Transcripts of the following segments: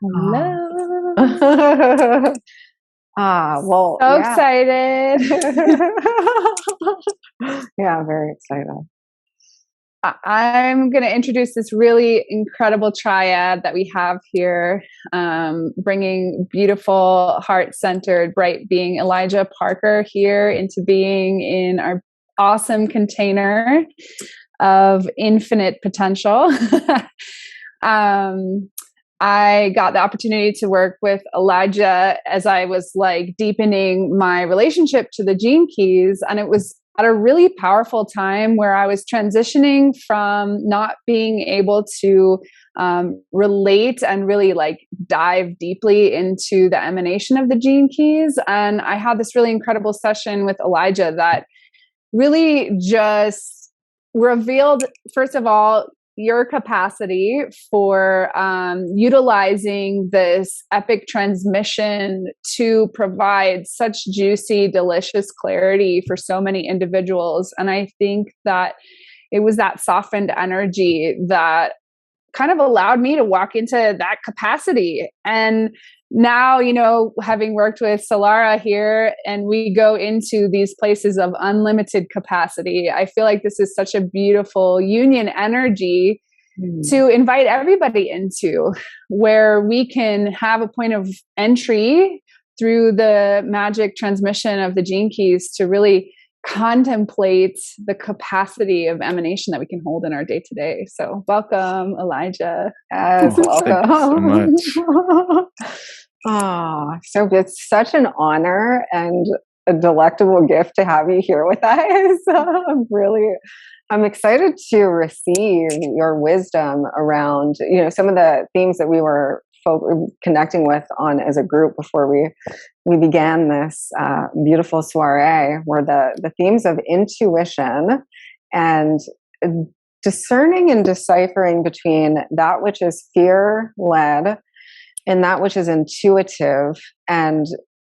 Hello. Well, so excited. Yeah, very excited. I'm going to introduce this really incredible triad that we have here, bringing beautiful, heart-centered, bright being Elijah Parker here into being in our awesome container of infinite potential. I got the opportunity to work with Elijah as I was like deepening my relationship to the Gene Keys. And it was at a really powerful time where I was transitioning from not being able to relate and really like dive deeply into the emanation of the Gene Keys. And I had this really incredible session with Elijah that really just revealed, first of all, your capacity for utilizing this epic transmission to provide such juicy, delicious clarity for so many individuals. And I think that it was that softened energy that kind of allowed me to walk into that capacity. And now, you know, having worked with Solara here and we go into these places of unlimited capacity, I feel like this is such a beautiful union energy to invite everybody into, where we can have a point of entry through the magic transmission of the Gene Keys to really contemplate the capacity of emanation that we can hold in our day to day. So welcome, Elijah. Yes, welcome. Thank you so much. So it's such an honor and a delectable gift to have you here with us. I'm excited to receive your wisdom around, you know, some of the themes that we were connecting with on as a group before we began this beautiful soiree, were the themes of intuition and discerning and deciphering between that which is fear-led and that which is intuitive. And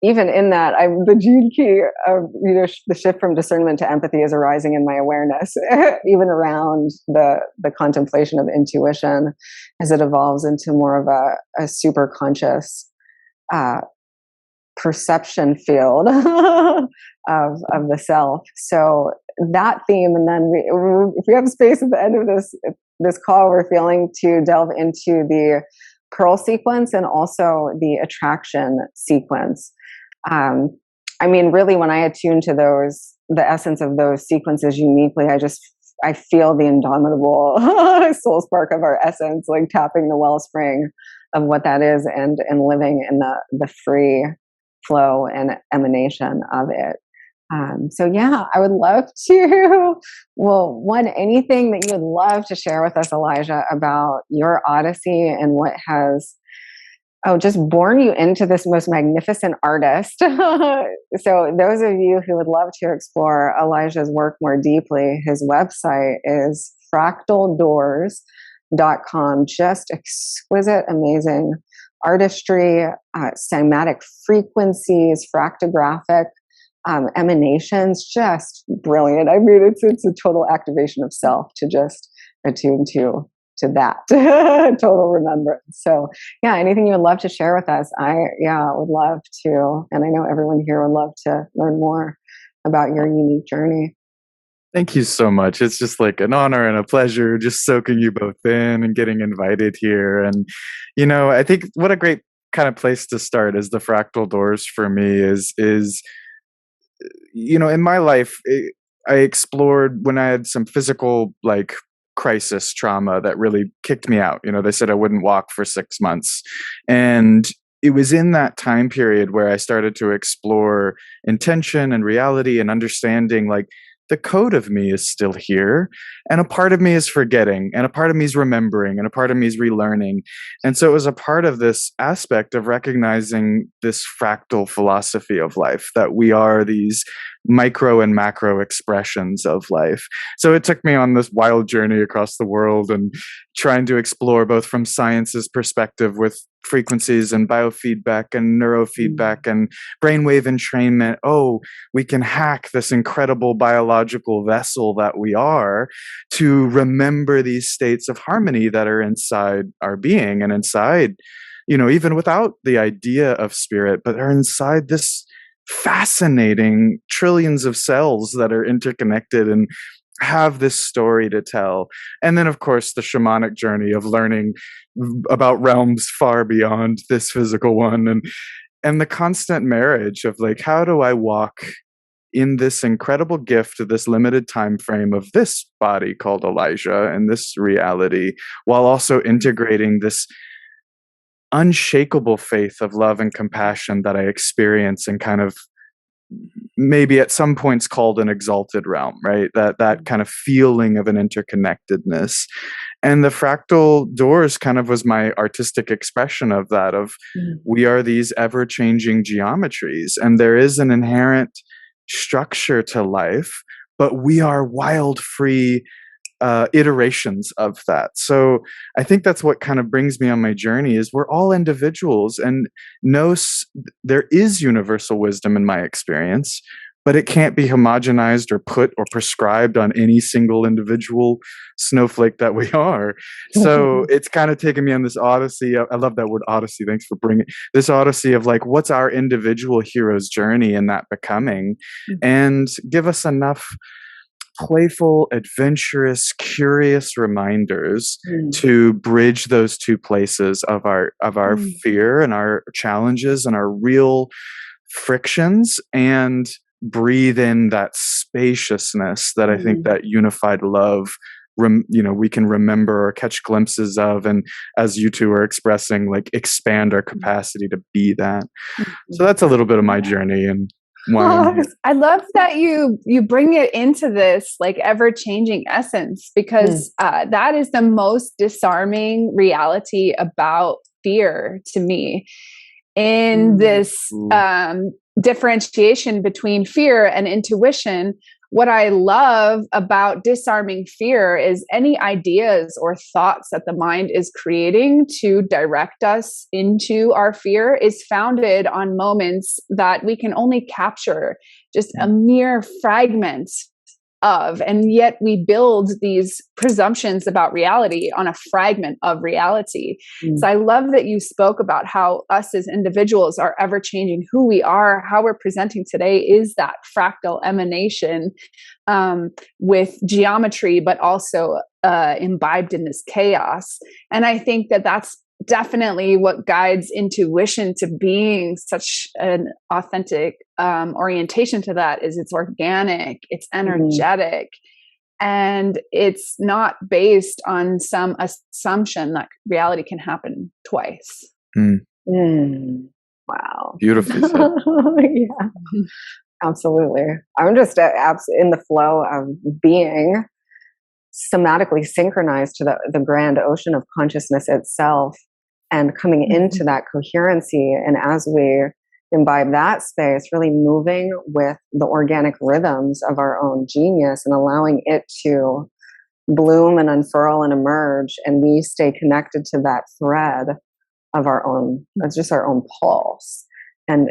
even in that, the Gene Key of, you know, the shift from discernment to empathy is arising in my awareness, even around the contemplation of intuition as it evolves into more of a super conscious perception field of the self. So that theme, and then if we have space at the end of this call, we're feeling to delve into the Pearl sequence and also the attraction sequence. I mean, really, when I attune to the essence of those sequences uniquely, I feel the indomitable soul spark of our essence, like tapping the wellspring of what that is and living in the free flow and emanation of it. So yeah, I would love to, anything that you would love to share with us, Elijah, about your odyssey and what has just born you into this most magnificent artist. So those of you who would love to explore Elijah's work more deeply, his website is fractaldoors.com. Just exquisite, amazing artistry, cymatic frequencies, fractographic emanations, just brilliant. I mean, it's a total activation of self to just attune to that total remembrance. So yeah, anything you would love to share with us, I would love to, and I know everyone here would love to learn more about your unique journey. Thank you so much. It's just like an honor and a pleasure just soaking you both in and getting invited here. And, you know, I think what a great kind of place to start is the fractal doors for me is, you know, in my life, I explored when I had some physical, like, crisis trauma that really kicked me out. You know, they said I wouldn't walk for 6 months. And it was in that time period where I started to explore intention and reality and understanding, like, the code of me is still here, and a part of me is forgetting, and a part of me is remembering, and a part of me is relearning. And so it was a part of this aspect of recognizing this fractal philosophy of life, that we are these micro and macro expressions of life. So it took me on this wild journey across the world and trying to explore both from science's perspective with frequencies and biofeedback and neurofeedback and brainwave entrainment. Oh, we can hack this incredible biological vessel that we are to remember these states of harmony that are inside our being and inside, even without the idea of spirit, but are inside this fascinating trillions of cells that are interconnected and have this story to tell. And then, of course, the shamanic journey of learning about realms far beyond this physical one, and the constant marriage of like, how do I walk in this incredible gift of this limited time frame of this body called Elijah and this reality, while also integrating this unshakable faith of love and compassion that I experience in kind of maybe at some points called an exalted realm, right? That kind of feeling of an interconnectedness. And the fractal doors kind of was my artistic expression of that, of we are these ever-changing geometries, and there is an inherent structure to life, but we are wild, free iterations of that. So I think that's what kind of brings me on my journey, is we're all individuals, and there is universal wisdom in my experience, but it can't be homogenized or put or prescribed on any single individual snowflake that we are. So it's kind of taken me on this odyssey. I love that word odyssey. Thanks for bringing this odyssey of like, what's our individual hero's journey in that becoming, and give us enough playful, adventurous, curious reminders to bridge those two places of our fear and our challenges and our real frictions, and breathe in that spaciousness that I think that unified love we can remember or catch glimpses of, and as you two are expressing, like expand our capacity to be that. So that's a little bit of my journey, and I love that you bring it into this like ever-changing essence, because that is the most disarming reality about fear to me. In this differentiation between fear and intuition, what I love about disarming fear is any ideas or thoughts that the mind is creating to direct us into our fear is founded on moments that we can only capture just a mere fragment of, and yet we build these presumptions about reality on a fragment of reality. So I love that you spoke about how us as individuals are ever changing. Who we are, how we're presenting today is that fractal emanation with geometry, but also imbibed in this chaos. And I think that that's definitely what guides intuition to being such an authentic orientation to that. Is it's organic, it's energetic, and it's not based on some assumption that reality can happen twice. Wow. Beautifully said. Yeah, absolutely. I'm just in the flow of being somatically synchronized to the grand ocean of consciousness itself, and coming into that coherency. And as we imbibe that space, really moving with the organic rhythms of our own genius and allowing it to bloom and unfurl and emerge, and we stay connected to that thread of our own, just our own pulse, and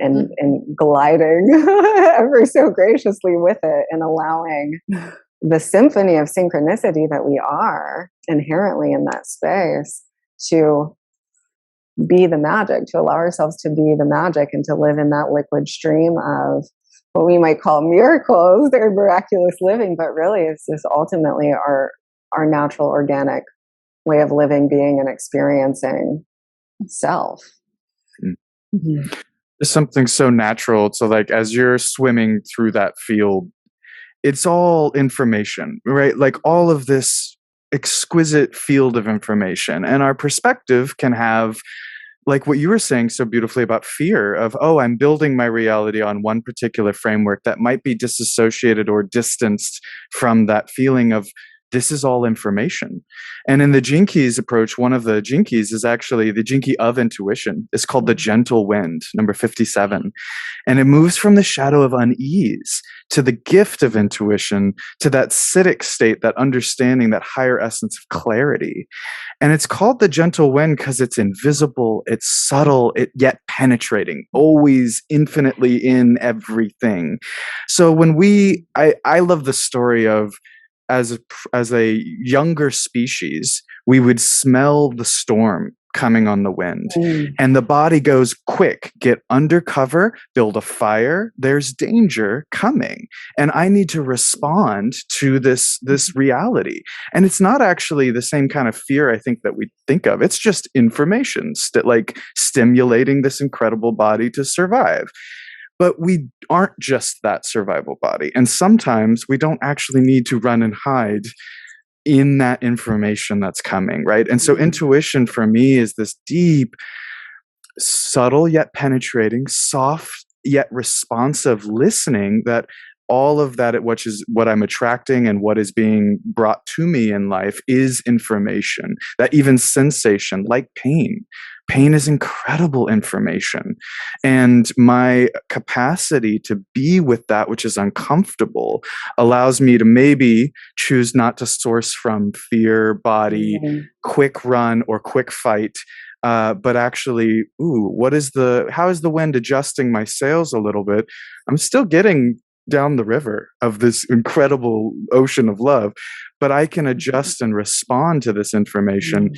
gliding ever so graciously with it, and allowing the symphony of synchronicity that we are inherently in that space to be the magic, to allow ourselves to be the magic, and to live in that liquid stream of what we might call miracles or miraculous living, but really it's just ultimately our natural organic way of living, being, and experiencing self. There's something so natural. So like as you're swimming through that field, it's all information, right? Like all of this exquisite field of information, and our perspective can have, like what you were saying so beautifully about fear of, oh, I'm building my reality on one particular framework that might be disassociated or distanced from that feeling of this is all information. And in the Gene Keys approach, one of the Gene Keys is actually the Gene Key of intuition. It's called the gentle wind, number 57. And it moves from the shadow of unease to the gift of intuition, to that citic state, that understanding, that higher essence of clarity. And it's called the gentle wind because it's invisible, it's subtle, it yet penetrating, always infinitely in everything. So when I love the story of, as a younger species, we would smell the storm coming on the wind, and the body goes, quick, get under cover, build a fire, there's danger coming, and I need to respond to this reality. And it's not actually the same kind of fear I think that we think of. It's just information like stimulating this incredible body to survive. But we aren't just that survival body. And sometimes we don't actually need to run and hide in that information that's coming, right? And so intuition for me is this deep, subtle yet penetrating, soft yet responsive listening, that all of that, which is what I'm attracting and what is being brought to me in life, is information. That even sensation, like pain is incredible information. And my capacity to be with that which is uncomfortable allows me to maybe choose not to source from fear, body, quick run or quick fight, but actually, how is the wind adjusting my sails a little bit? I'm still getting down the river of this incredible ocean of love, but I can adjust and respond to this information.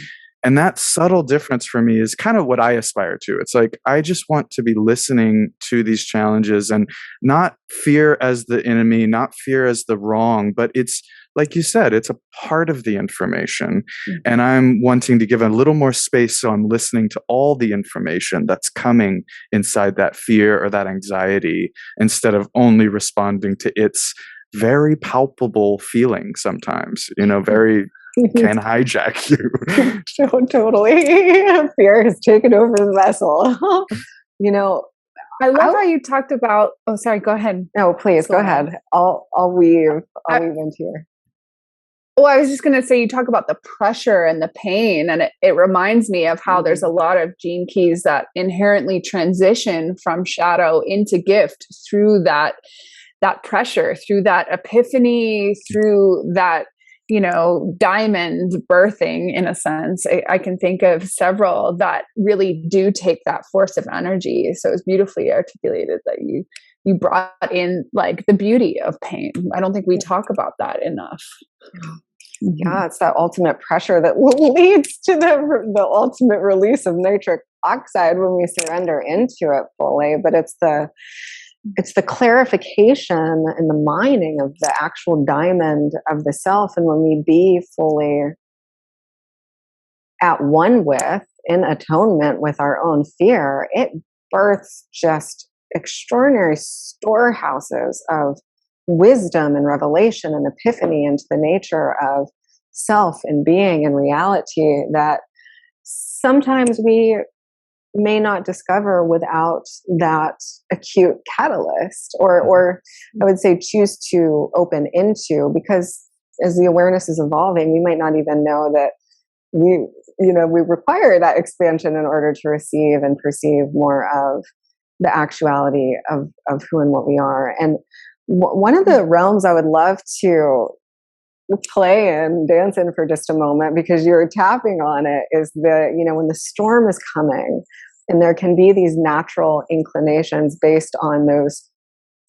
And that subtle difference for me is kind of what I aspire to. It's like, I just want to be listening to these challenges and not fear as the enemy, not fear as the wrong, but it's like you said, it's a part of the information. And I'm wanting to give a little more space, so I'm listening to all the information that's coming inside that fear or that anxiety, instead of only responding to its very palpable feeling sometimes, very can hijack you. Totally. Fear has taken over the vessel. I love how you talked about, oh, sorry, go ahead. No, please go ahead. I'll weave into here. Well, I was just going to say, you talk about the pressure and the pain, and it reminds me of how there's a lot of Gene Keys that inherently transition from shadow into gift through that pressure, through that epiphany, through that, diamond birthing, in a sense. I can think of several that really do take that force of energy. So it's beautifully articulated that you brought in like the beauty of pain. I don't think we talk about that enough. Yeah, it's that ultimate pressure that leads to the ultimate release of nitric oxide when we surrender into it fully. But it's the clarification and the mining of the actual diamond of the self. And when we be fully at one with, in atonement with our own fear, it births just extraordinary storehouses of wisdom and revelation and epiphany into the nature of self and being and reality that sometimes we may not discover without that acute catalyst, or I would say choose to open into, because as the awareness is evolving, we might not even know that we require that expansion in order to receive and perceive more of the actuality of who and what we are. And one of the realms I would love to play and dance in for just a moment, because you're tapping on it, is when the storm is coming and there can be these natural inclinations based on those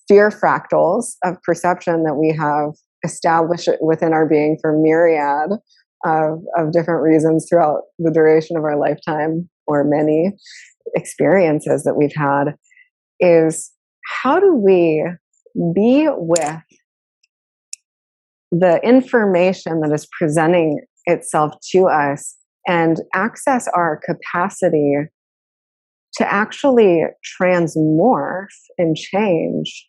fear fractals of perception that we have established within our being for myriad of different reasons throughout the duration of our lifetime, or many experiences that we've had, is how do we be with the information that is presenting itself to us and access our capacity to actually transmorph and change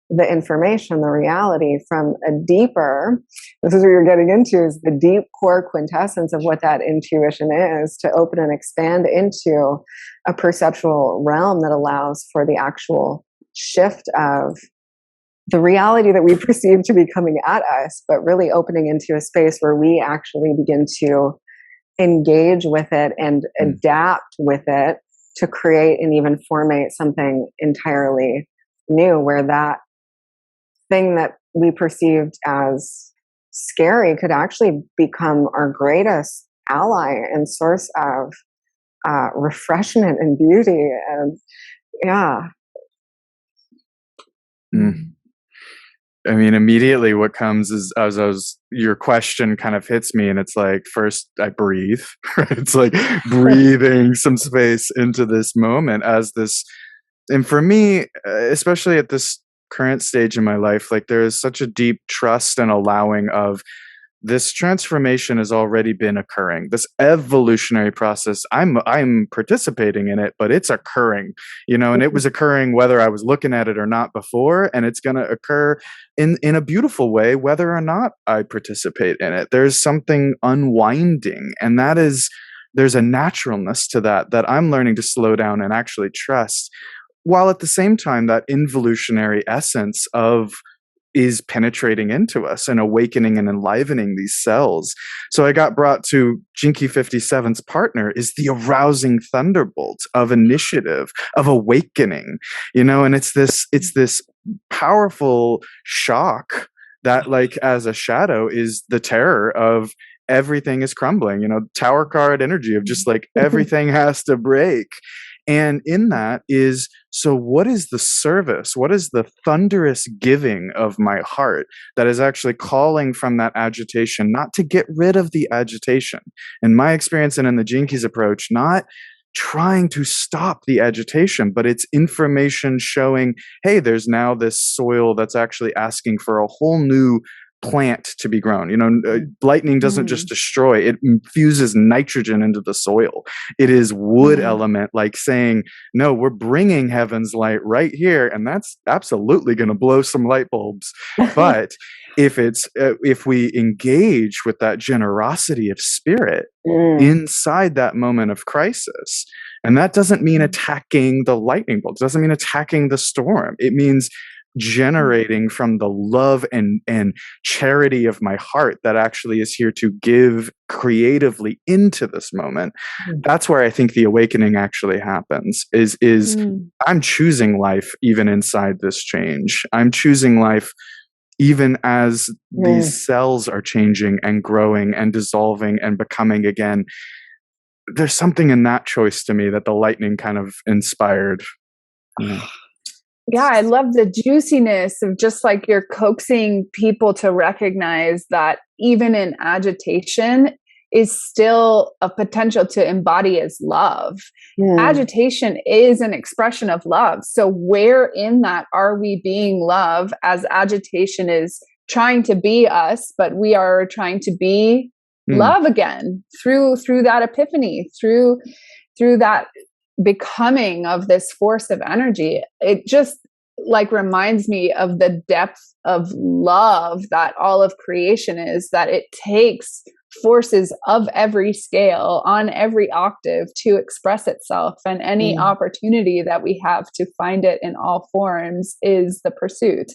the information, the reality, from a deeper, this is what you're getting into, is the deep core quintessence of what that intuition is, to open and expand into a perceptual realm that allows for the actual shift of the reality that we perceive to be coming at us, but really opening into a space where we actually begin to engage with it and adapt with it to create and even formate something entirely new, where that thing that we perceived as scary could actually become our greatest ally and source of refreshment and beauty. And yeah. I mean, immediately what comes is your question kind of hits me, and it's like, first I breathe, right? It's like breathing some space into this moment as this, and for me, especially at this current stage in my life, like there is such a deep trust and allowing of this transformation has already been occurring. This evolutionary process, I'm participating in it, but it's occurring, and it was occurring whether I was looking at it or not before, and it's going to occur in a beautiful way whether or not I participate in it. There's something unwinding, and there's a naturalness to that I'm learning to slow down and actually trust, while at the same time that involutionary essence of is penetrating into us and awakening and enlivening these cells. So I got brought to Jinky 57's partner is the arousing thunderbolt of initiative, of awakening, and it's this powerful shock that, like, as a shadow is the terror of everything is crumbling, tower card energy of just like everything has to break. And in that is, so what is the service? What is the thunderous giving of my heart that is actually calling from that agitation, not to get rid of the agitation? In my experience and in the Jinkies approach, not trying to stop the agitation, but it's information showing, hey, there's now this soil that's actually asking for a whole new plant to be grown. Lightning doesn't just destroy, it infuses nitrogen into the soil. It is wood element, like saying, no, we're bringing heaven's light right here, and that's absolutely going to blow some light bulbs. But if we engage with that generosity of spirit inside that moment of crisis, and that doesn't mean attacking the lightning bolts, doesn't mean attacking the storm, it means generating from the love and charity of my heart that actually is here to give creatively into this moment. That's where I think the awakening actually happens, is I'm choosing life even inside this change. I'm choosing life even as these cells are changing and growing and dissolving and becoming again. There's something in that choice to me that the lightning kind of inspired. Yeah, I love the juiciness of just like you're coaxing people to recognize that even in agitation is still a potential to embody as love. Agitation is an expression of love. So where in that are we being love, as agitation is trying to be us, but we are trying to be love again through that epiphany, through that becoming of this force of energy. It just like reminds me of the depth of love that all of creation is, that it takes forces of every scale on every octave to express itself, and any opportunity that we have to find it in all forms is the pursuit.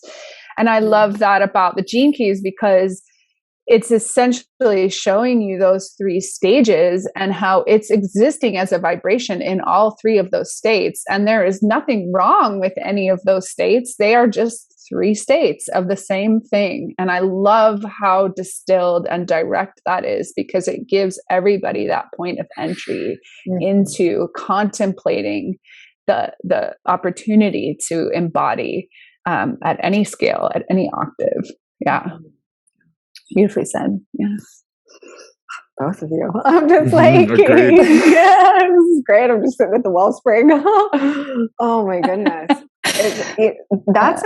And I love that about the Gene Keys, because it's essentially showing you those three stages and how it's existing as a vibration in all three of those states. And there is nothing wrong with any of those states. They are just three states of the same thing. And I love how distilled and direct that is, because it gives everybody that point of entry into contemplating the opportunity to embody at any scale, at any octave. Yeah. Beautifully said. Yeah. Both of you. I'm just like, yeah, this is great. I'm just sitting at the wellspring. Oh my goodness. That's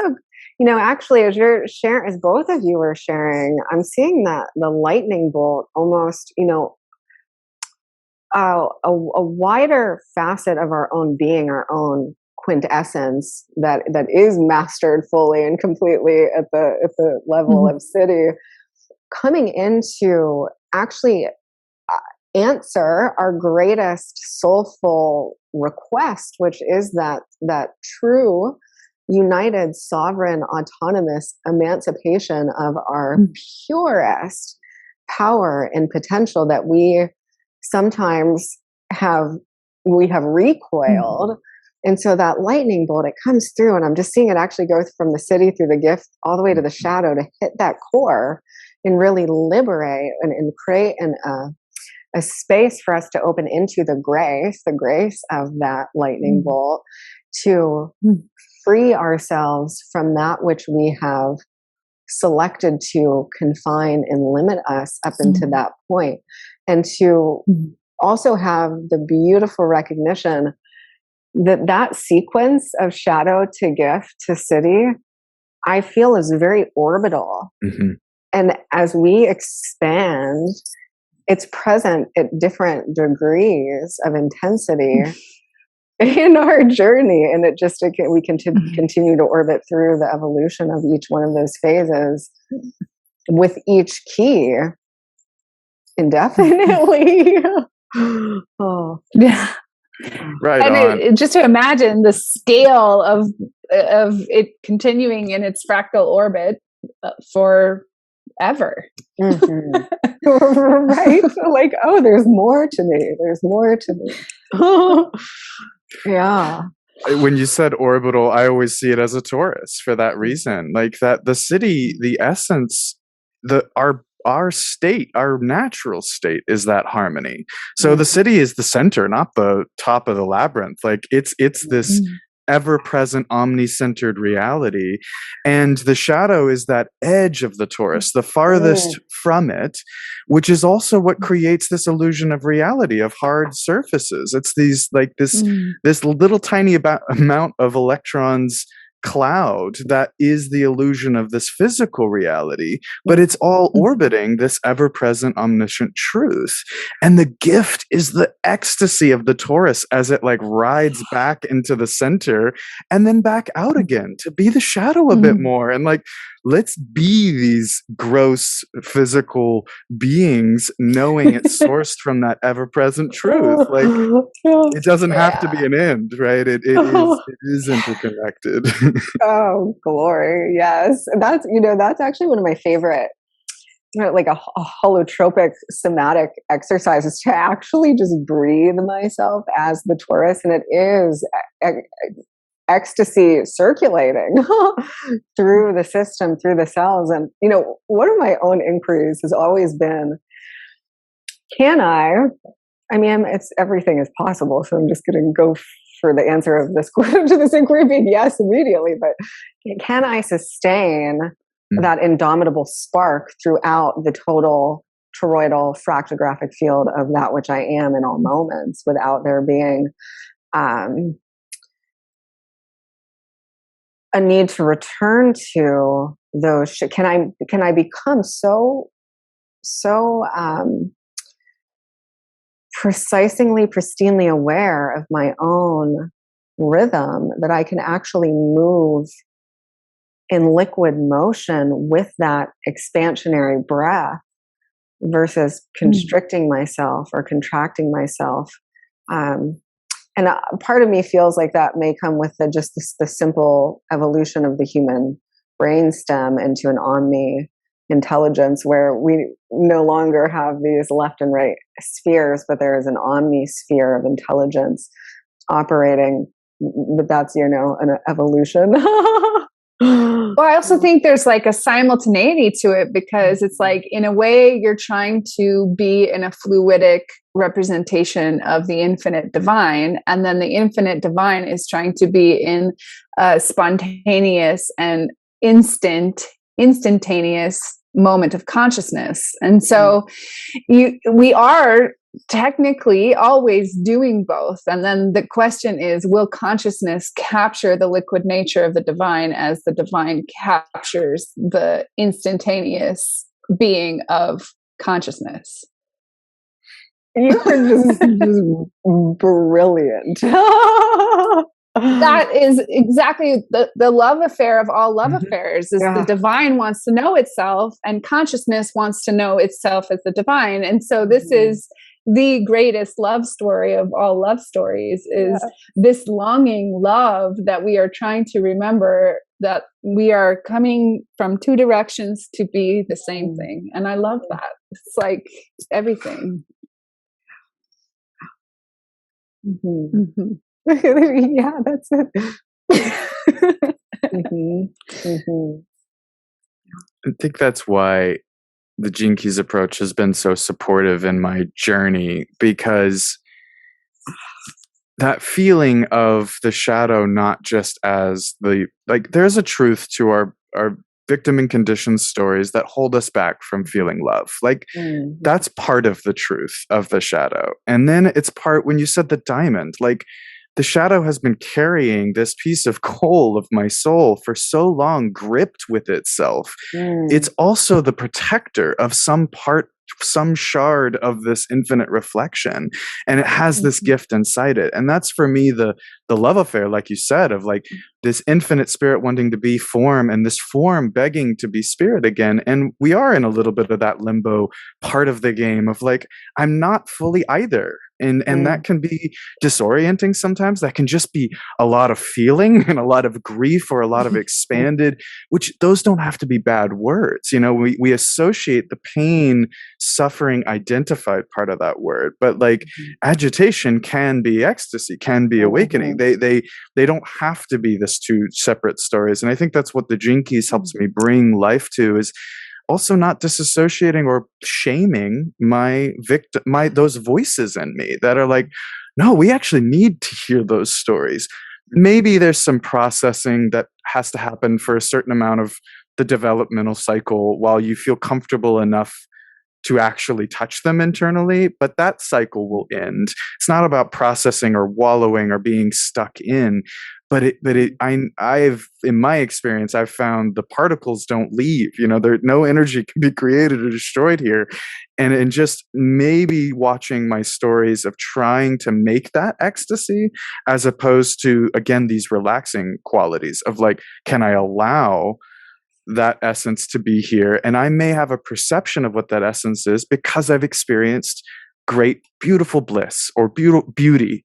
actually, as you're sharing, as both of you were sharing, I'm seeing that the lightning bolt almost, a wider facet of our own being, our own quintessence that is mastered fully and completely at the level of City, coming into actually answer our greatest soulful request, which is that true united, sovereign, autonomous emancipation of our purest power and potential that we sometimes have recoiled. And so that lightning bolt, it comes through, and I'm just seeing it actually go from the city through the gift all the way to the shadow to hit that core and really liberate and create a space for us to open into the grace of that lightning bolt, to free ourselves from that which we have selected to confine and limit us up into that point, and to also have the beautiful recognition that that sequence of shadow to gift to city, I feel, is very orbital. And as we expand, it's present at different degrees of intensity in our journey. And we can continue to orbit through the evolution of each one of those phases with each key indefinitely. Oh, yeah. Right. And just to imagine the scale of it continuing in its fractal orbit forever. Right? Like, oh, there's more to me. There's more to me. Yeah. When you said orbital, I always see it as a Taurus for that reason. Like that, the city, the essence, our state, our natural state is that harmony. So the city is the center, not the top of the labyrinth. Like it's this ever-present, omni-centered reality. And the shadow is that edge of the Taurus, the farthest from it, which is also what creates this illusion of reality, of hard surfaces. It's these, like this little tiny amount of electrons cloud that is the illusion of this physical reality, but it's all orbiting this ever-present omniscient truth. And the gift is the ecstasy of the Taurus as it like rides back into the center and then back out again to be the shadow a bit more. And like, let's be these gross physical beings knowing it's sourced from that ever-present truth. Like, it doesn't have to be an end, right? It is interconnected. Oh, glory. Yes. That's actually one of my favorite, like a holotropic somatic exercises, to actually just breathe myself as the Taurus. And it is ecstasy circulating through the system, through the cells. And, one of my own inquiries has always been, everything is possible. So I'm just going to go for the answer of this to this inquiry being yes immediately. But can I sustain that indomitable spark throughout the total toroidal fractographic field of that which I am in all moments, without there being a need to return to those? Can I become so precisely, pristinely aware of my own rhythm that I can actually move in liquid motion with that expansionary breath versus constricting myself or contracting myself? And part of me feels like that may come with the simple evolution of the human brainstem into an omni intelligence, where we no longer have these left and right spheres, but there is an omnisphere of intelligence operating. But that's, an evolution. Well, I also think there's like a simultaneity to it, because it's like, in a way, you're trying to be in a fluidic representation of the infinite divine, and then the infinite divine is trying to be in a spontaneous and instantaneous moment of consciousness. And so we are technically always doing both. And then the question is, will consciousness capture the liquid nature of the divine as the divine captures the instantaneous being of consciousness? You are just brilliant. That is exactly the love affair of all love affairs, is the divine wants to know itself and consciousness wants to know itself as the divine. And so this is the greatest love story of all love stories is this longing love that we are trying to remember, that we are coming from two directions to be the same thing. And I love that. It's like everything. Mm-hmm. Mm-hmm. Yeah, that's it. Mm-hmm. Mm-hmm. I think that's why the Gene Keys approach has been so supportive in my journey, because that feeling of the shadow, not just as there's a truth to our victim and conditioned stories that hold us back from feeling love. That's part of the truth of the shadow. And then it's part, when you said the diamond, the shadow has been carrying this piece of coal of my soul for so long, gripped with itself. It's also the protector of some shard of this infinite reflection, and it has this gift inside it. And that's, for me, the love affair, like you said, of this infinite spirit wanting to be form, and this form begging to be spirit again. And we are in a little bit of that limbo part of the game of I'm not fully either. And that can be disorienting sometimes. That can just be a lot of feeling and a lot of grief, or a lot of expanded, which those don't have to be bad words. We associate the pain, suffering, identified part of that word. But agitation can be ecstasy, can be awakening. They don't have to be this two separate stories. And I think that's what the Gene Keys helps me bring life to, is also not disassociating or shaming those voices in me that are no, we actually need to hear those stories. Maybe there's some processing that has to happen for a certain amount of the developmental cycle while you feel comfortable enough to actually touch them internally, but that cycle will end. It's not about processing or wallowing or being stuck in, but I've in my experience, I've found the particles don't leave. No energy can be created or destroyed here. And just maybe watching my stories of trying to make that ecstasy, as opposed to, again, these relaxing qualities of can I allow that essence to be here? And I may have a perception of what that essence is because I've experienced great, beautiful bliss or beauty.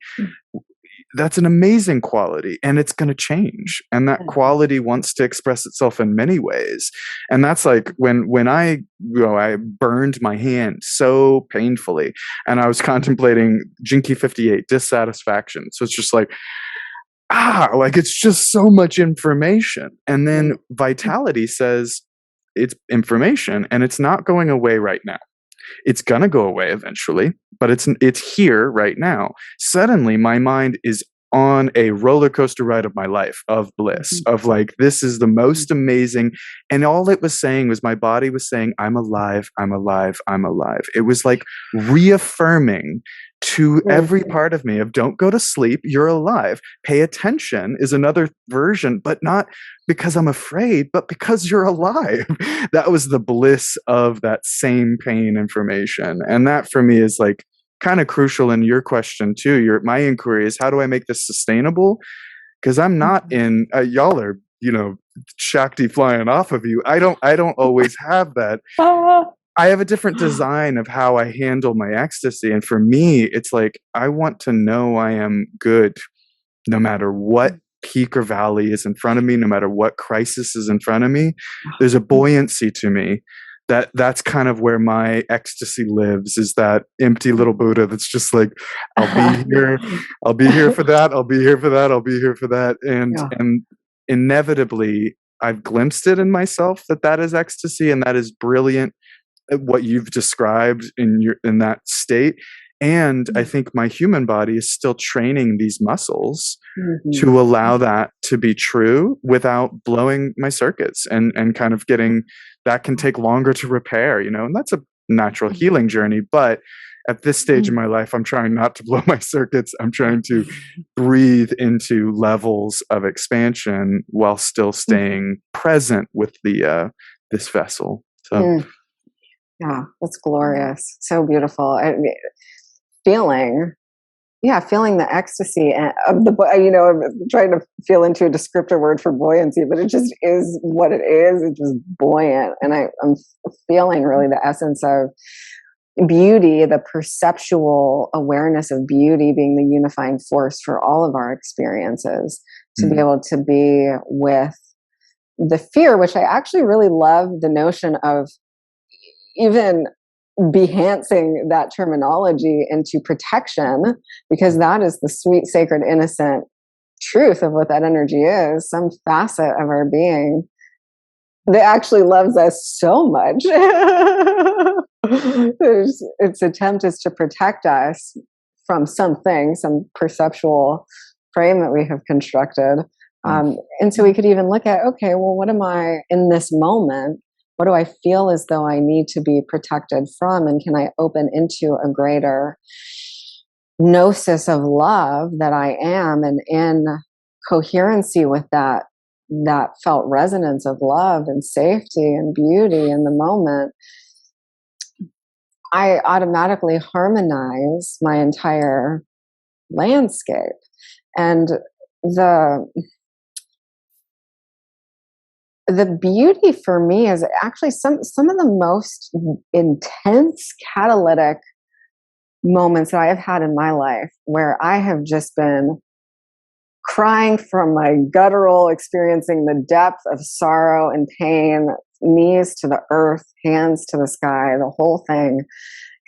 That's an amazing quality, and it's going to change. And that quality wants to express itself in many ways. And that's when I burned my hand so painfully, and I was contemplating Gene Key 58, dissatisfaction. So it's just it's just so much information. And then vitality says it's information, and it's not going away right now. It's going to go away eventually, but it's here right now. Suddenly my mind is on a roller coaster ride of my life, of bliss, of this is the most amazing. And all it was saying was, my body was saying, I'm alive, I'm alive, I'm alive. It was reaffirming to every part of me of, don't go to sleep, you're alive. Pay attention is another version, but not because I'm afraid, but because you're alive. That was the bliss of that same pain information. And that, for me, is kind of crucial in your question too. My inquiry is, how do I make this sustainable? Because I'm not in y'all are Shakti flying off of you. I don't always have that. I have a different design of how I handle my ecstasy. And for me, it's I want to know I am good no matter what peak or valley is in front of me, no matter what crisis is in front of me. There's a buoyancy to me that's kind of where my ecstasy lives, is that empty little Buddha that's just I'll be here for that, I'll be here for that, I'll be here for that. And inevitably I've glimpsed it in myself that is ecstasy, and that is brilliant, what you've described in that state. And I think my human body is still training these muscles to allow that to be true without blowing my circuits, and kind of getting, that can take longer to repair, and that's a natural healing journey. But at this stage in my life, I'm trying not to blow my circuits. I'm trying to breathe into levels of expansion while still staying present with this vessel. So. Yeah, that's glorious. So beautiful. Feeling the ecstasy of the, I'm trying to feel into a descriptor word for buoyancy, but it just is what it is. It's just buoyant. And I'm feeling really the essence of, beauty, the perceptual awareness of beauty being the unifying force for all of our experiences, to be able to be with the fear, which I actually really love the notion of even behancing that terminology into protection, because that is the sweet, sacred, innocent truth of what that energy is, some facet of our being that actually loves us so much. Its attempt is to protect us from something, some perceptual frame that we have constructed. And so we could even look at, okay, well, what am I in this moment? What do I feel as though I need to be protected from? And can I open into a greater gnosis of love that I am, and in coherency with that felt resonance of love and safety and beauty in the moment, I automatically harmonize my entire landscape. And the beauty for me is actually some of the most intense catalytic moments that I have had in my life, where I have just been crying from my guttural, experiencing the depth of sorrow and pain, knees to the earth, hands to the sky, the whole thing,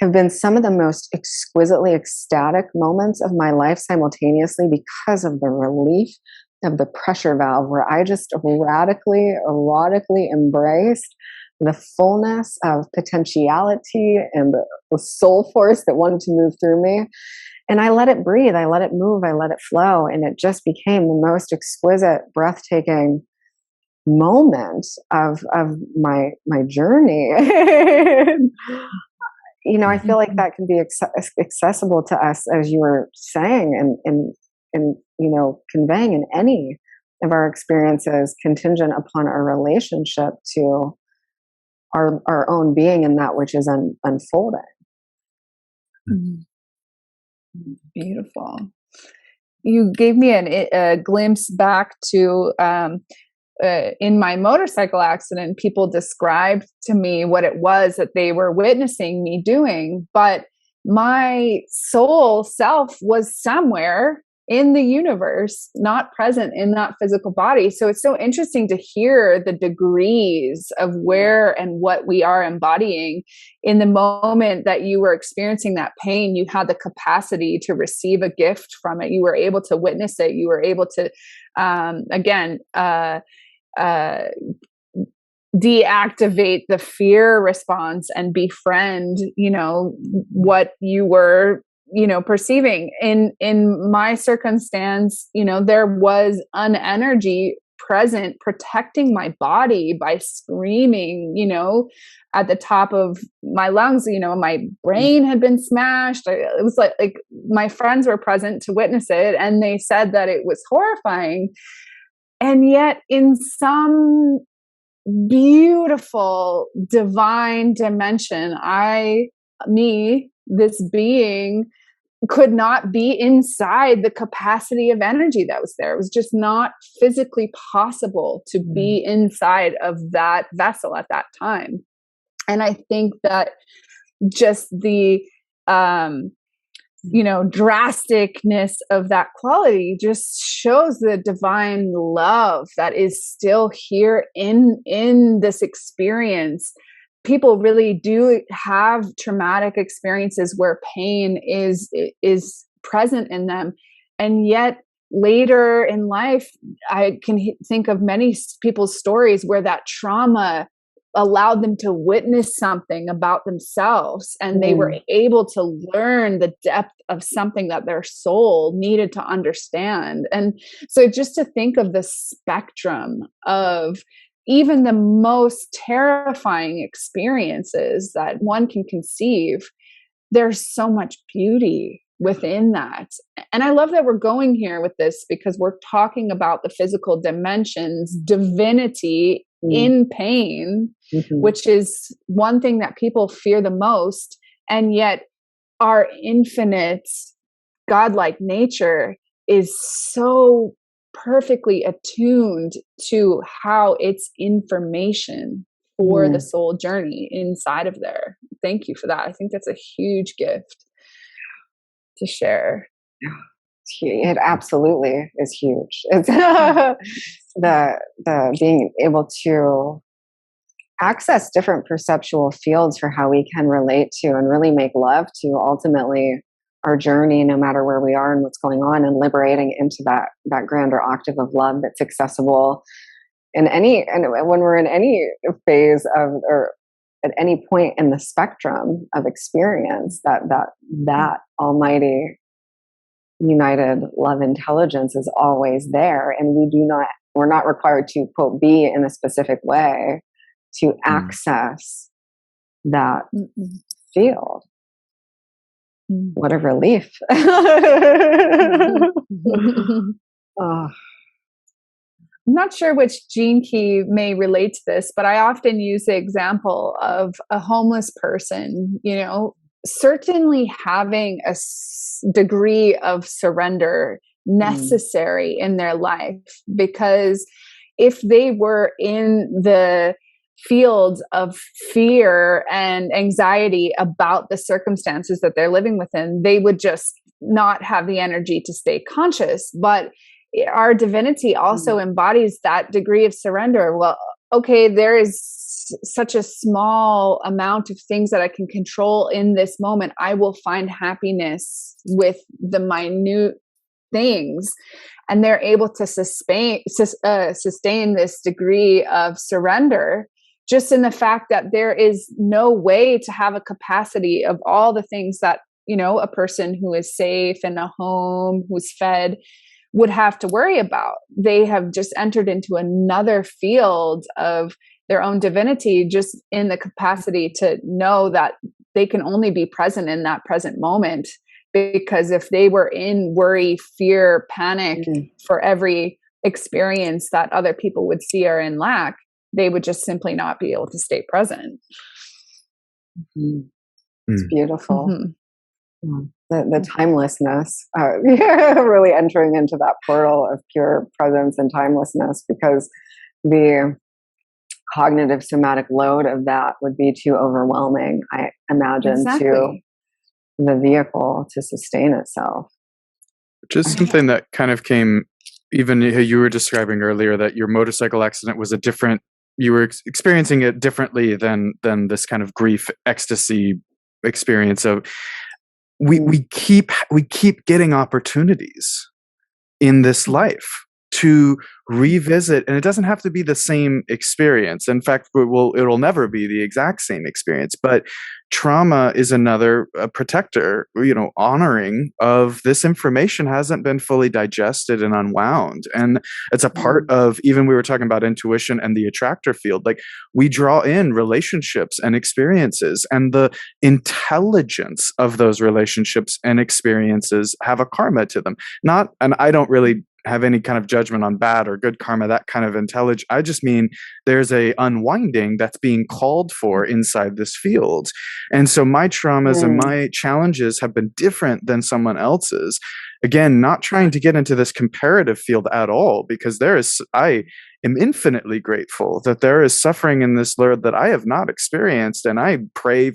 have been some of the most exquisitely ecstatic moments of my life simultaneously, because of the relief of the pressure valve, where I just radically, erotically embraced the fullness of potentiality and the soul force that wanted to move through me. And I let it breathe, I let it move, I let it flow. And it just became the most exquisite, breathtaking moment of my journey. You know, I feel like that can be accessible to us, as you were saying, and you know, conveying in any of our experiences, contingent upon our relationship to our own being and that which is unfolding. Beautiful. You gave me a glimpse back to in my motorcycle accident. People described to me what it was that they were witnessing me doing, but my soul self was somewhere in the universe, not present in that physical body. So it's so interesting to hear the degrees of where and what we are embodying. In the moment that you were experiencing that pain, you had the capacity to receive a gift from it. You were able to witness it. You were able to, deactivate the fear response and befriend, you know, what you were, you know, perceiving. In my circumstance, you know, there was an energy present protecting my body by screaming, you know, at the top of my lungs. You know, my brain had been smashed. It was like my friends were present to witness it, and they said that it was horrifying. And yet, in some beautiful divine dimension, this being, could not be inside the capacity of energy that was there. It was just not physically possible to be inside of that vessel at that time. And I think that just the you know, drasticness of that quality just shows the divine love that is still here in this experience. People really do have traumatic experiences where pain is present in them, and yet later in life, I can think of many people's stories where that trauma allowed them to witness something about themselves, and they were able to learn the depth of something that their soul needed to understand. And so just to think of the spectrum of even the most terrifying experiences that one can conceive, there's so much beauty within that. And I love that we're going here with this, because we're talking about the physical dimensions, divinity in pain, which is one thing that people fear the most. And yet our infinite godlike nature is so perfectly attuned to how its information for the soul journey inside of there. Thank you for that. I think that's a huge gift to share. It absolutely is huge. It's the being able to access different perceptual fields for how we can relate to and really make love to ultimately our journey, no matter where we are and what's going on, and liberating into that grander octave of love that's accessible and when we're in any phase of, or at any point in the spectrum of experience, that almighty united love intelligence is always there, and we're not required to, quote, be in a specific way to access that field. What a relief. Oh. I'm not sure which gene key may relate to this, but I often use the example of a homeless person, certainly having a degree of surrender necessary in their life, because if they were in the fields of fear and anxiety about the circumstances that they're living within, they would just not have the energy to stay conscious. But our divinity also embodies that degree of surrender. Well, okay, there is such a small amount of things that I can control in this moment. I will find happiness with the minute things. And they're able to sustain this degree of surrender, just in the fact that there is no way to have a capacity of all the things that, a person who is safe in a home, who's fed, would have to worry about. They have just entered into another field of their own divinity, just in the capacity to know that they can only be present in that present moment. Because if they were in worry, fear, panic for every experience that other people would see or in lack, they would just simply not be able to stay present. It's beautiful. The timelessness, really entering into that portal of pure presence and timelessness, because the cognitive somatic load of that would be too overwhelming, I imagine, to the vehicle to sustain itself. Which is something that kind of came, even you were describing earlier, that your motorcycle accident was you were experiencing it differently than this kind of grief ecstasy experience of, we keep getting opportunities in this life to revisit, and it doesn't have to be the same experience. In fact, it'll never be the exact same experience, but trauma is another protector, honoring of this information hasn't been fully digested and unwound. And it's a part of, even we were talking about intuition and the attractor field, like we draw in relationships and experiences, and the intelligence of those relationships and experiences have a karma to them. And I don't really have any kind of judgment on bad or good karma, that kind of intelligence. I just mean there's a unwinding that's being called for inside this field. And so my traumas and my challenges have been different than someone else's. Again, not trying to get into this comparative field at all, because I am infinitely grateful that there is suffering in this world that I have not experienced. And I pray,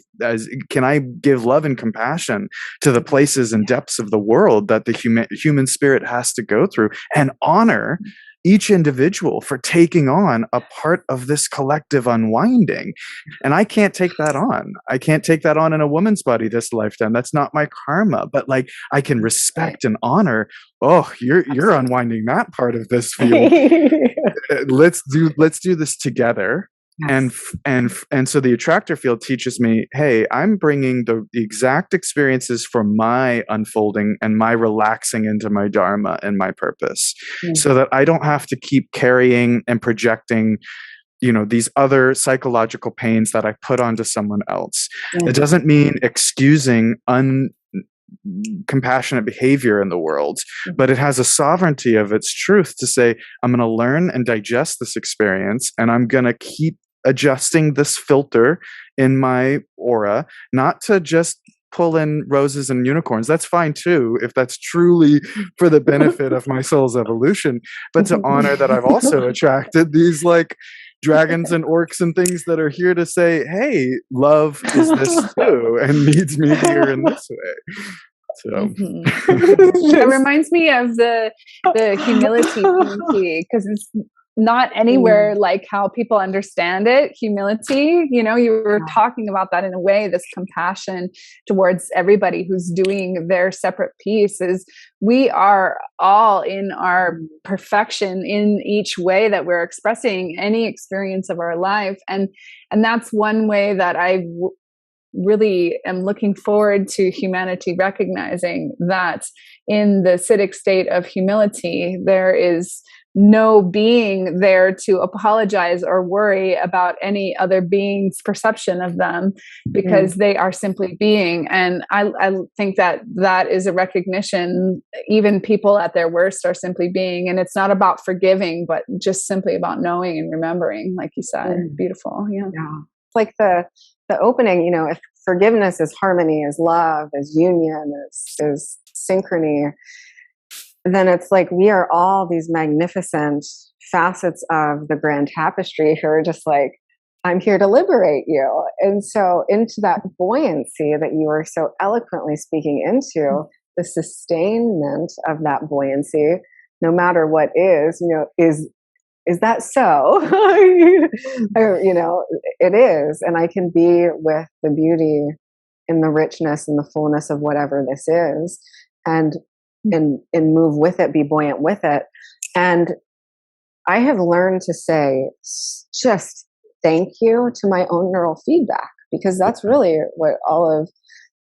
can I give love and compassion to the places and depths of the world that the human spirit has to go through, and honor each individual for taking on a part of this collective unwinding. And I can't take that on. I can't take that on in a woman's body this lifetime. That's not my karma. But like, I can respect and honor, you're unwinding that part of this field. Let's do this together. Yes. And so the attractor field teaches me, hey, I'm bringing the exact experiences from my unfolding and my relaxing into my dharma and my purpose, so that I don't have to keep carrying and projecting, these other psychological pains that I put onto someone else. It doesn't mean excusing compassionate behavior in the world, but it has a sovereignty of its truth to say, I'm going to learn and digest this experience, and I'm going to keep adjusting this filter in my aura, not to just pull in roses and unicorns. That's fine too, if that's truly for the benefit of my soul's evolution, but to honor that I've also attracted these like dragons and orcs and things that are here to say, hey, love is this too and needs me here in this way. So it reminds me of the humility pinky, because it's not anywhere like how people understand it. Humility, you know, you were talking about that in a way, this compassion towards everybody who's doing their separate piece. Is we are all in our perfection in each way that we're expressing any experience of our life, and that's one way that I really am looking forward to humanity recognizing that in the Siddhic state of humility, there is no being there to apologize or worry about any other being's perception of them, because they are simply being. And I think that that is a recognition. Even people at their worst are simply being. And it's not about forgiving, but just simply about knowing and remembering, like you said. Beautiful. Yeah. It's like the opening, you know, if forgiveness is harmony, is love, is union, is synchrony, then it's like we are all these magnificent facets of the grand tapestry who are just like, I'm here to liberate you. And so into that buoyancy that you were so eloquently speaking into, the sustainment of that buoyancy, no matter what is, you know, is that so? You know, it is. And I can be with the beauty and the richness and the fullness of whatever this is, and move with it, be buoyant with it. And I have learned to say just thank you to my own neural feedback, because that's really what all of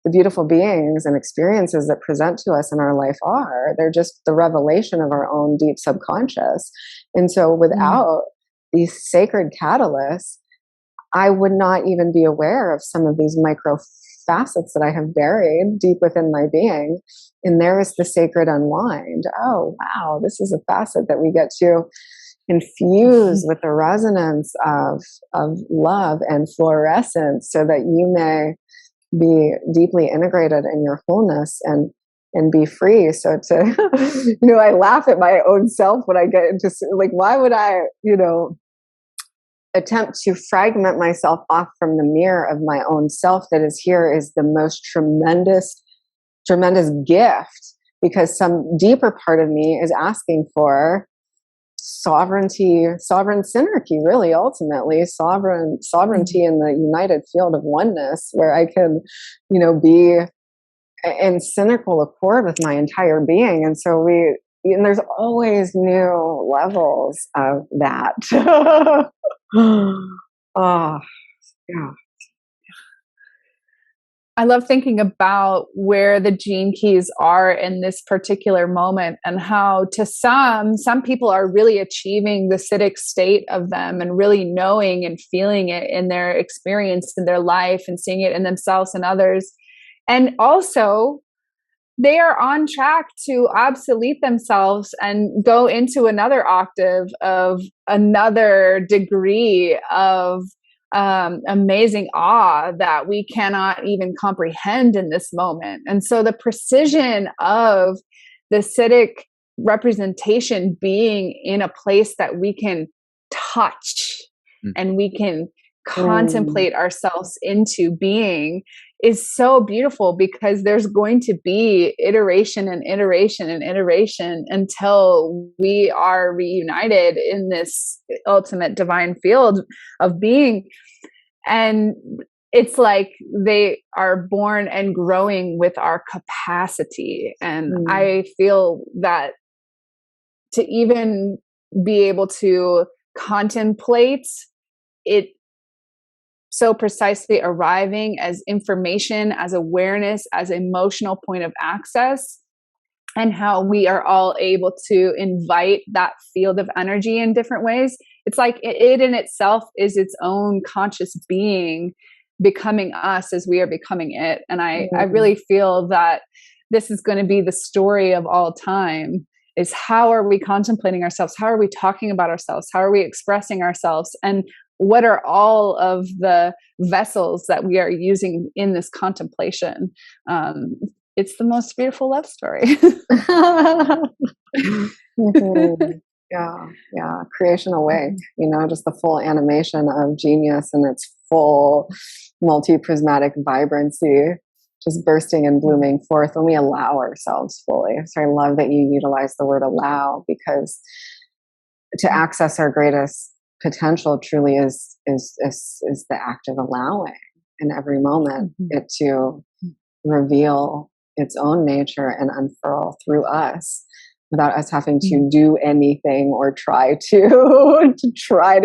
the beautiful beings and experiences that present to us in our life are. They're just the revelation of our own deep subconscious. And so without these sacred catalysts, I would not even be aware of some of these micro facets that I have buried deep within my being. And there is the sacred unwind. Oh, wow, this is a facet that we get to infuse with the resonance of love and fluorescence, so that you may be deeply integrated in your wholeness and be free. So to, you know, I laugh at my own self when I get into, like, why would I, you know, attempt to fragment myself off from the mirror of my own self that is here is the most tremendous gift, because some deeper part of me is asking for sovereignty, sovereign synarchy, really, ultimately sovereignty in the united field of oneness, where I can, you know, be in cynical accord with my entire being. And so and there's always new levels of that. Oh, yeah. I love thinking about where the gene keys are in this particular moment, and how to some people are really achieving the Siddhic state of them and really knowing and feeling it in their experience in their life and seeing it in themselves and others. And also they are on track to obsolete themselves and go into another octave of another degree of amazing awe that we cannot even comprehend in this moment. And so the precision of the Siddhic representation being in a place that we can touch and we can contemplate ourselves into being is so beautiful, because there's going to be iteration and iteration and iteration until we are reunited in this ultimate divine field of being. And it's like they are born and growing with our capacity. And I feel that to even be able to contemplate it so precisely arriving as information, as awareness, as emotional point of access, and how we are all able to invite that field of energy in different ways. It's like it in itself is its own conscious being becoming us as we are becoming it. And I really feel that this is going to be the story of all time, is how are we contemplating ourselves? How are we talking about ourselves? How are we expressing ourselves? And what are all of the vessels that we are using in this contemplation? It's the most beautiful love story. Yeah. Creation awake, just the full animation of genius and its full multi-prismatic vibrancy just bursting and blooming forth when we allow ourselves fully. So I love that you utilize the word allow, because to access our greatest potential truly is the act of allowing in every moment it to reveal its own nature and unfurl through us without us having to do anything or try to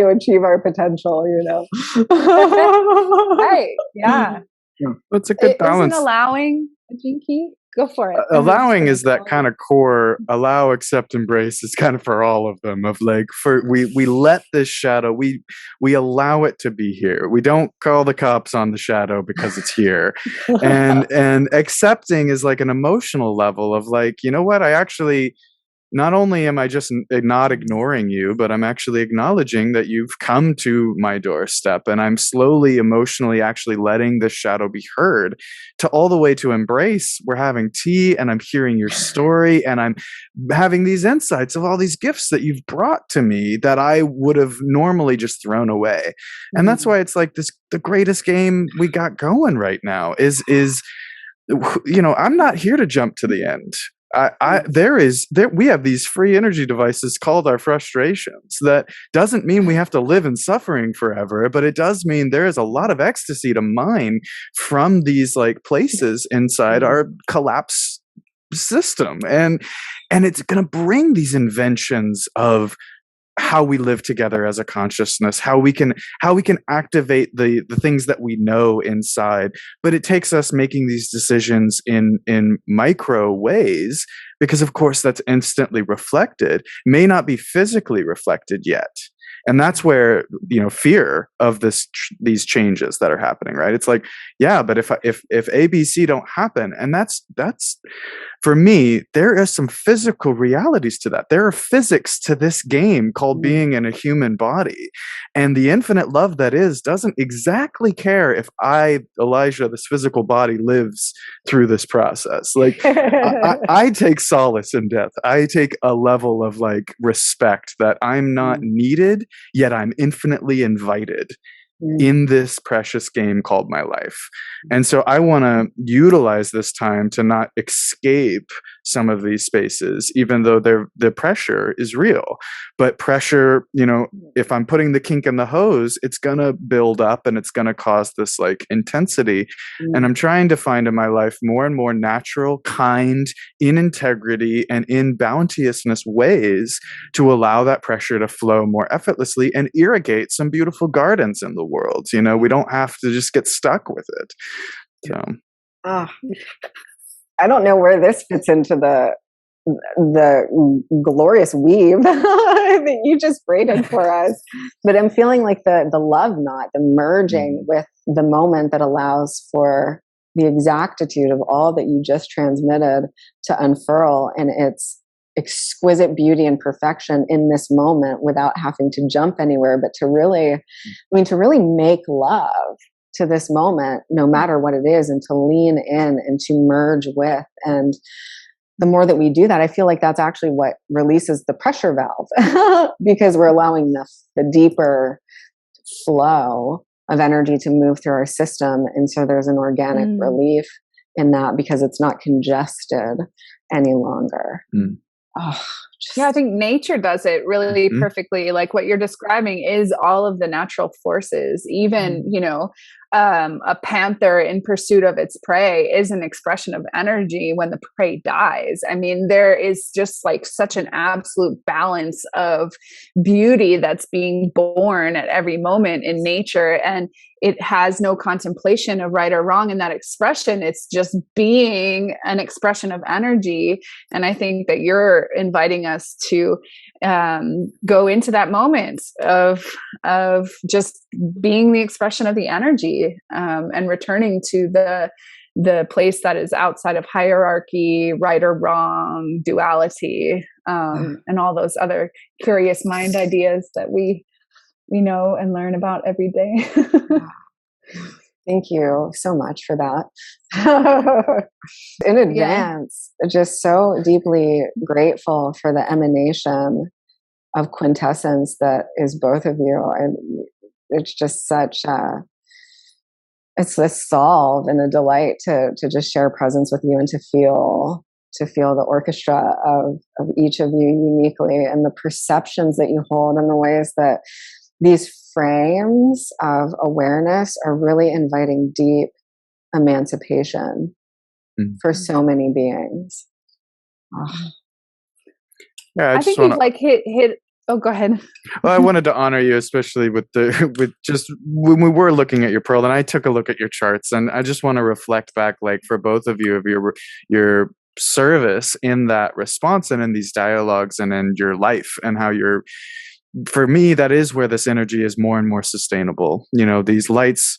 achieve our potential, Right. Yeah. That's a good balance. Isn't allowing a gene key? Go for it. Allowing is that kind of core allow, accept, embrace is kind of for all of them, of like, we let this shadow, we allow it to be here. We don't call the cops on the shadow because it's here. and accepting is like an emotional level of like, you know what, I actually, not only am I just not ignoring you, but I'm actually acknowledging that you've come to my doorstep, and I'm slowly emotionally actually letting this shadow be heard, to all the way to embrace. We're having tea and I'm hearing your story and I'm having these insights of all these gifts that you've brought to me that I would have normally just thrown away. And that's why it's like the greatest game we got going right now is, I'm not here to jump to the end. We have these free energy devices called our frustrations. That doesn't mean we have to live in suffering forever, but it does mean there is a lot of ecstasy to mine from these like places inside our collapse system. And it's going to bring these inventions of how we live together as a consciousness, how we can activate the things that we know inside. But it takes us making these decisions in micro ways, because of course that's instantly reflected, may not be physically reflected yet. And that's where, fear of these changes that are happening, right? It's like, yeah, but if ABC don't happen, and that's for me, there are some physical realities to that. There are physics to this game called being in a human body. And the infinite love that is doesn't exactly care if Elijah, this physical body, lives through this process. Like, I take solace in death. I take a level of like respect that I'm not needed, yet I'm infinitely invited in this precious game called my life. And so I want to utilize this time to not escape some of these spaces, even though the pressure is real. But pressure, if I'm putting the kink in the hose, it's going to build up and it's going to cause this like intensity. And I'm trying to find in my life more and more natural, kind, in integrity and in bounteousness ways to allow that pressure to flow more effortlessly and irrigate some beautiful gardens in the world. We don't have to just get stuck with it. So, I don't know where this fits into the glorious weave that you just braided for us, but I'm feeling like the love knot, the merging with the moment that allows for the exactitude of all that you just transmitted to unfurl and its exquisite beauty and perfection in this moment without having to jump anywhere, but to really make love to this moment, no matter what it is, and to lean in and to merge with. And the more that we do that, I feel like that's actually what releases the pressure valve because we're allowing the deeper flow of energy to move through our system. And so there's an organic relief in that because it's not congested any longer. Yeah, I think nature does it really perfectly. Like what you're describing is all of the natural forces. Even, a panther in pursuit of its prey is an expression of energy when the prey dies. I mean, there is just like such an absolute balance of beauty that's being born at every moment in nature. And it has no contemplation of right or wrong in that expression. It's just being an expression of energy. And I think that you're inviting us to go into that moment of just being the expression of the energy and returning to the place that is outside of hierarchy, right or wrong, duality, and all those other curious mind ideas that we know and learn about every day. Thank you so much for that. In advance, just so deeply grateful for the emanation of quintessence that is both of you. And it's just such a, it's a solve and a delight to just share presence with you and to feel the orchestra of each of you uniquely, and the perceptions that you hold, and the ways that these frames of awareness are really inviting deep emancipation for so many beings. Oh. Yeah, I think we've like hit. Oh, go ahead. Well, I wanted to honor you, especially with just when we were looking at your pearl, and I took a look at your charts, and I just want to reflect back, like, for both of you, of your service in that response and in these dialogues and in your life, and how you're, for me, that is where this energy is more and more sustainable. You know, these lights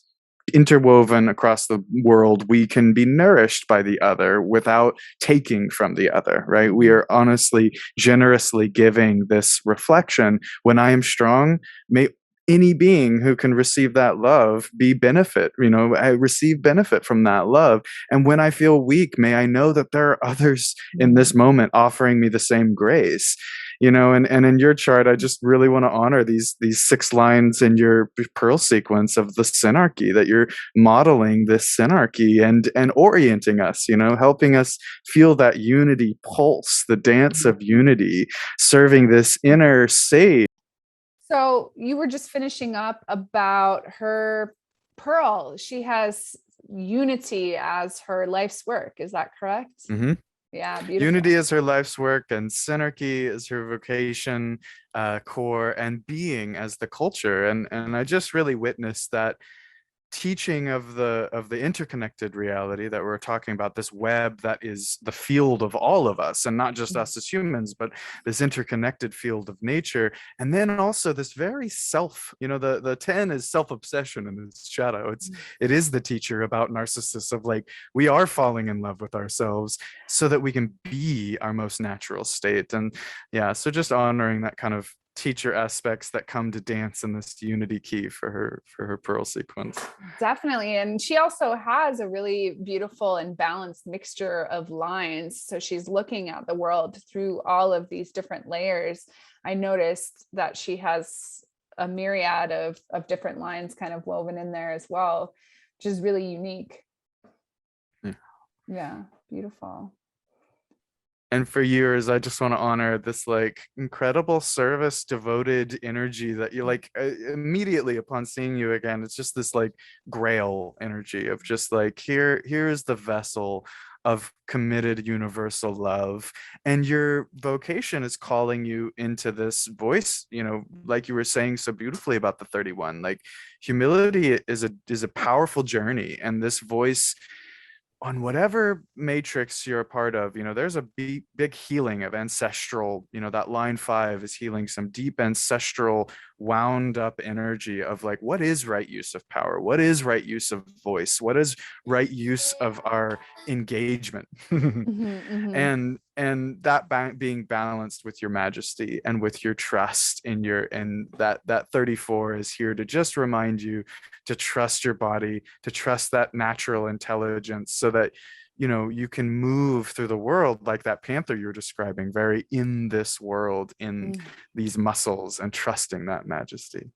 interwoven across the world, we can be nourished by the other without taking from the other, right? We are honestly, generously giving this reflection. When I am strong, may any being who can receive that love be benefit, I receive benefit from that love. And when I feel weak, may I know that there are others in this moment offering me the same grace. And in your chart, I just really want to honor these 6 lines in your pearl sequence of the synarchy, that you're modeling this synarchy and orienting us, helping us feel that unity pulse, the dance of unity, serving this inner sage. So you were just finishing up about her pearl. She has unity as her life's work. Is that correct? Mm-hmm. Yeah, beautiful. Unity is her life's work, and synarchy is her vocation, core, and being as the culture. And I just really witnessed that teaching of the interconnected reality that we're talking about, this web that is the field of all of us, and not just us as humans, but this interconnected field of nature. And then also this very self, the 10 is self-obsession in its shadow. It is the teacher about narcissists, of like, we are falling in love with ourselves so that we can be our most natural state. And yeah, so just honoring that kind of teacher aspects that come to dance in this unity key for her pearl sequence. Definitely. And she also has a really beautiful and balanced mixture of lines, so she's looking at the world through all of these different layers. I noticed that she has a myriad of different lines kind of woven in there as well, which is really unique. Yeah, beautiful. And for years, I just want to honor this like incredible service, devoted energy that you like immediately upon seeing you again. It's just this like grail energy of just like, here is the vessel of committed universal love, and your vocation is calling you into this voice, like you were saying so beautifully about the 31. Like, humility is a powerful journey, and this voice on whatever matrix you're a part of, there's a big healing of ancestral, that line 5 is healing some deep ancestral wound up energy of like, what is right use of power? What is right use of voice? What is right use of our engagement? And that being balanced with your majesty and with your trust in that 34 is here to just remind you to trust your body, to trust that natural intelligence, so that you can move through the world like that panther you're describing, very in this world, in these muscles, and trusting that majesty.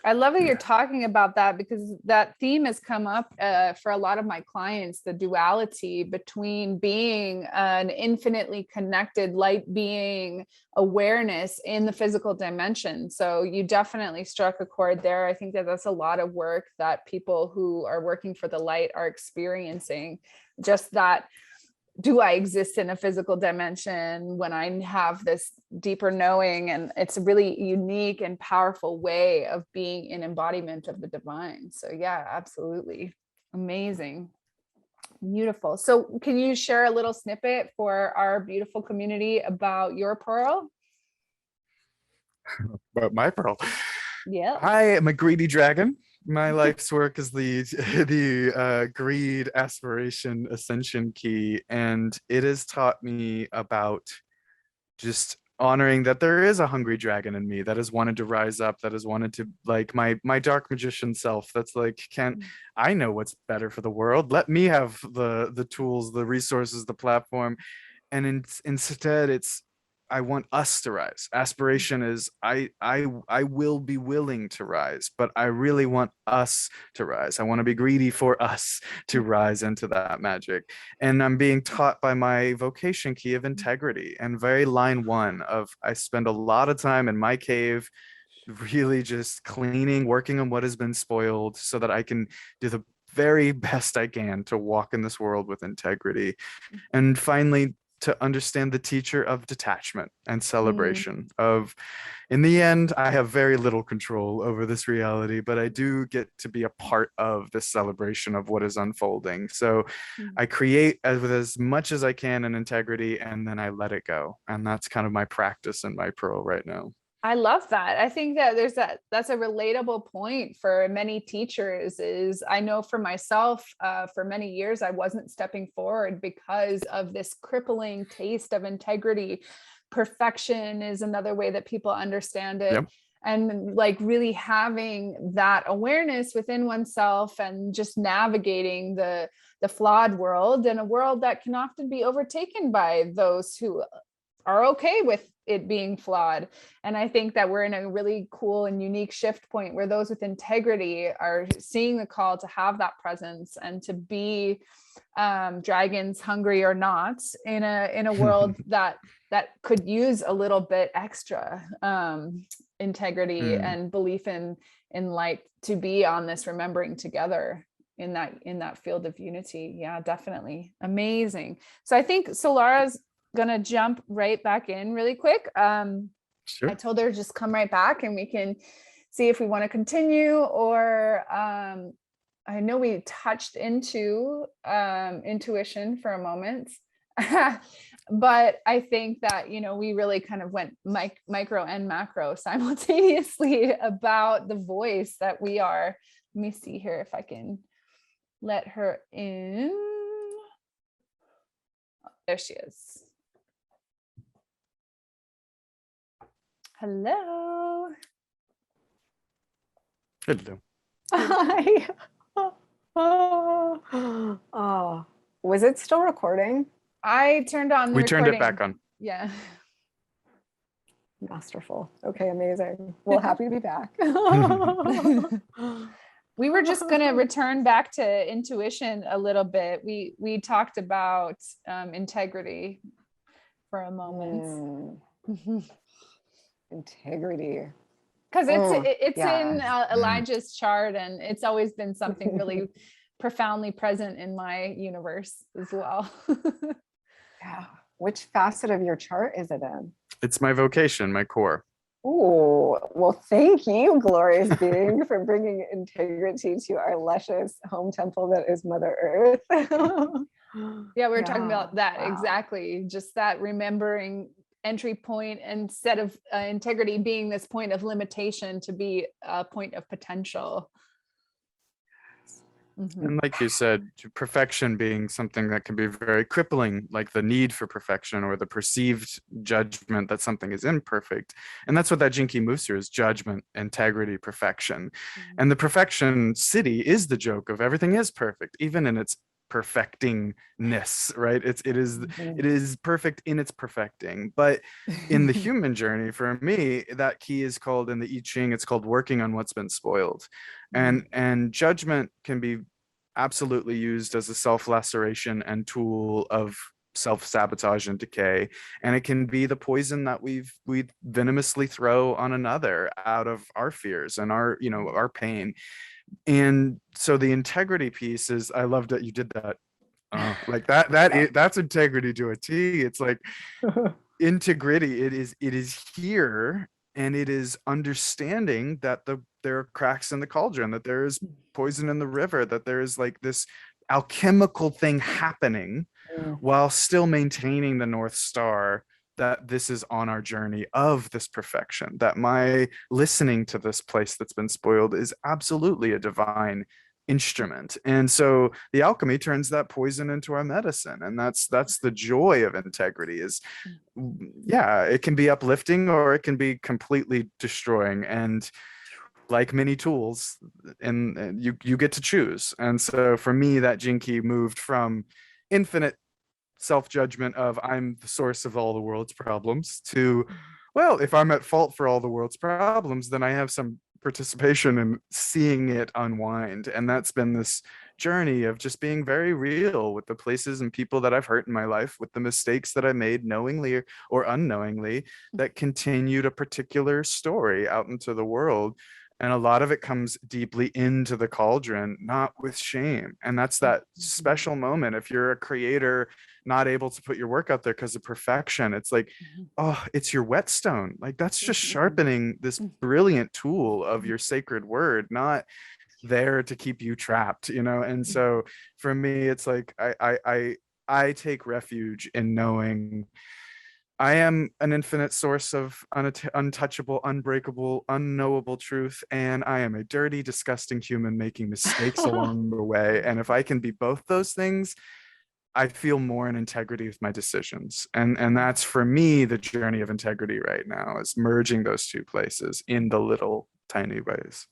I love that you're talking about that, because that theme has come up for a lot of my clients, the duality between being an infinitely connected light being awareness in the physical dimension. So you definitely struck a chord there. I think that that's a lot of work that people who are working for the light are experiencing, just that, do I exist in a physical dimension when I have this deeper knowing? And it's a really unique and powerful way of being an embodiment of the divine. So yeah, absolutely. Amazing. Beautiful. So can you share a little snippet for our beautiful community about your pearl? About my pearl? Yeah. I am a greedy dragon. My life's work is the greed, aspiration, ascension key, and it has taught me about just honoring that there is a hungry dragon in me that has wanted to rise up, that has wanted to, like, my dark magician self, that's like, can't I know what's better for the world? Let me have the tools, the resources, the platform. And instead, it's I want us to rise. Aspiration is I will be willing to rise, but I really want us to rise. I want to be greedy for us to rise into that magic. And I'm being taught by my vocation key of integrity, and very line one of I spend a lot of time in my cave really just cleaning, working on what has been spoiled so that I can do the very best I can to walk in this world with integrity. And finally, to understand the teacher of detachment and celebration of, in the end, I have very little control over this reality, but I do get to be a part of this celebration of what is unfolding. So I create with as much as I can in integrity, and then I let it go. And that's kind of my practice and my pro right now. I love that. I think that that's a relatable point for many teachers. Is I know for myself, for many years, I wasn't stepping forward because of this crippling taste of integrity. Perfection is another way that people understand it. Yep. And like really having that awareness within oneself and just navigating the flawed world, and a world that can often be overtaken by those who are okay with it being flawed. And I think that we're in a really cool and unique shift point where those with integrity are seeing the call to have that presence and to be dragons, hungry or not, in a world that could use a little bit extra integrity and belief in light, to be on this remembering together in that field of unity. Yeah, definitely. Amazing. So I think Solara's gonna jump right back in really quick. Sure. I told her just come right back and we can see if we want to continue, or I know we touched into intuition for a moment, but I think that, you know, we really kind of went micro and macro simultaneously about the voice that we are. Let me see here if I can let her in. Oh, there she is. Hello. Hello. Hi. Oh, was it still recording? I turned on the We recording. turned it back on. Yeah. Masterful. Okay, amazing. Well, happy to be back. We were just going to return back to intuition a little bit. We talked about integrity for a moment. Integrity. Because it's yeah. in Elijah's chart, and it's always been something really profoundly present in my universe as well. Yeah. Which facet of your chart is it in? It's my vocation, my core. Oh, well, thank you, glorious being, for bringing integrity to our luscious home temple that is Mother Earth. Yeah, we were talking about that. Wow. Exactly. Just that remembering entry point, instead of integrity being this point of limitation, to be a point of potential. And like you said, perfection being something that can be very crippling, like the need for perfection or the perceived judgment that something is imperfect. And that's what that Jinki moves through, is judgment, integrity, perfection. And the perfection city is the joke of everything is perfect, even in its perfectingness, right? It is perfect in its perfecting. But in the human journey, for me, that key is called, in the I Ching, it's called working on what's been spoiled. And judgment can be absolutely used as a self-laceration and tool of self-sabotage and decay, and it can be the poison that we venomously throw on another out of our fears and our pain. And so the integrity piece is, I loved that you did that. Like that's integrity to a T. It's like integrity. It is here, and it is understanding that there are cracks in the cauldron, that there is poison in the river, that there is like this alchemical thing happening while still maintaining the North Star, that this is on our journey of this perfection, that my listening to this place that's been spoiled is absolutely a divine instrument. And so the alchemy turns that poison into our medicine. And that's the joy of integrity, is it can be uplifting or it can be completely destroying. And like many tools, and you get to choose. And so for me, that Jinki moved from infinite self-judgment of I'm the source of all the world's problems to, well, if I'm at fault for all the world's problems, then I have some participation in seeing it unwind. And that's been this journey of just being very real with the places and people that I've hurt in my life, with the mistakes that I made knowingly or unknowingly that continued a particular story out into the world. And a lot of it comes deeply into the cauldron, not with shame. And that's that special moment. If you're a creator, not able to put your work out there because of perfection, it's like, oh, it's your whetstone. Like that's just sharpening this brilliant tool of your sacred word, not there to keep you trapped, you know? And so for me, it's like I take refuge in knowing I am an infinite source of untouchable, unbreakable, unknowable truth. And I am a dirty, disgusting human making mistakes along the way. And if I can be both those things, I feel more in integrity with my decisions. And that's for me the journey of integrity right now, is merging those two places in the little tiny ways.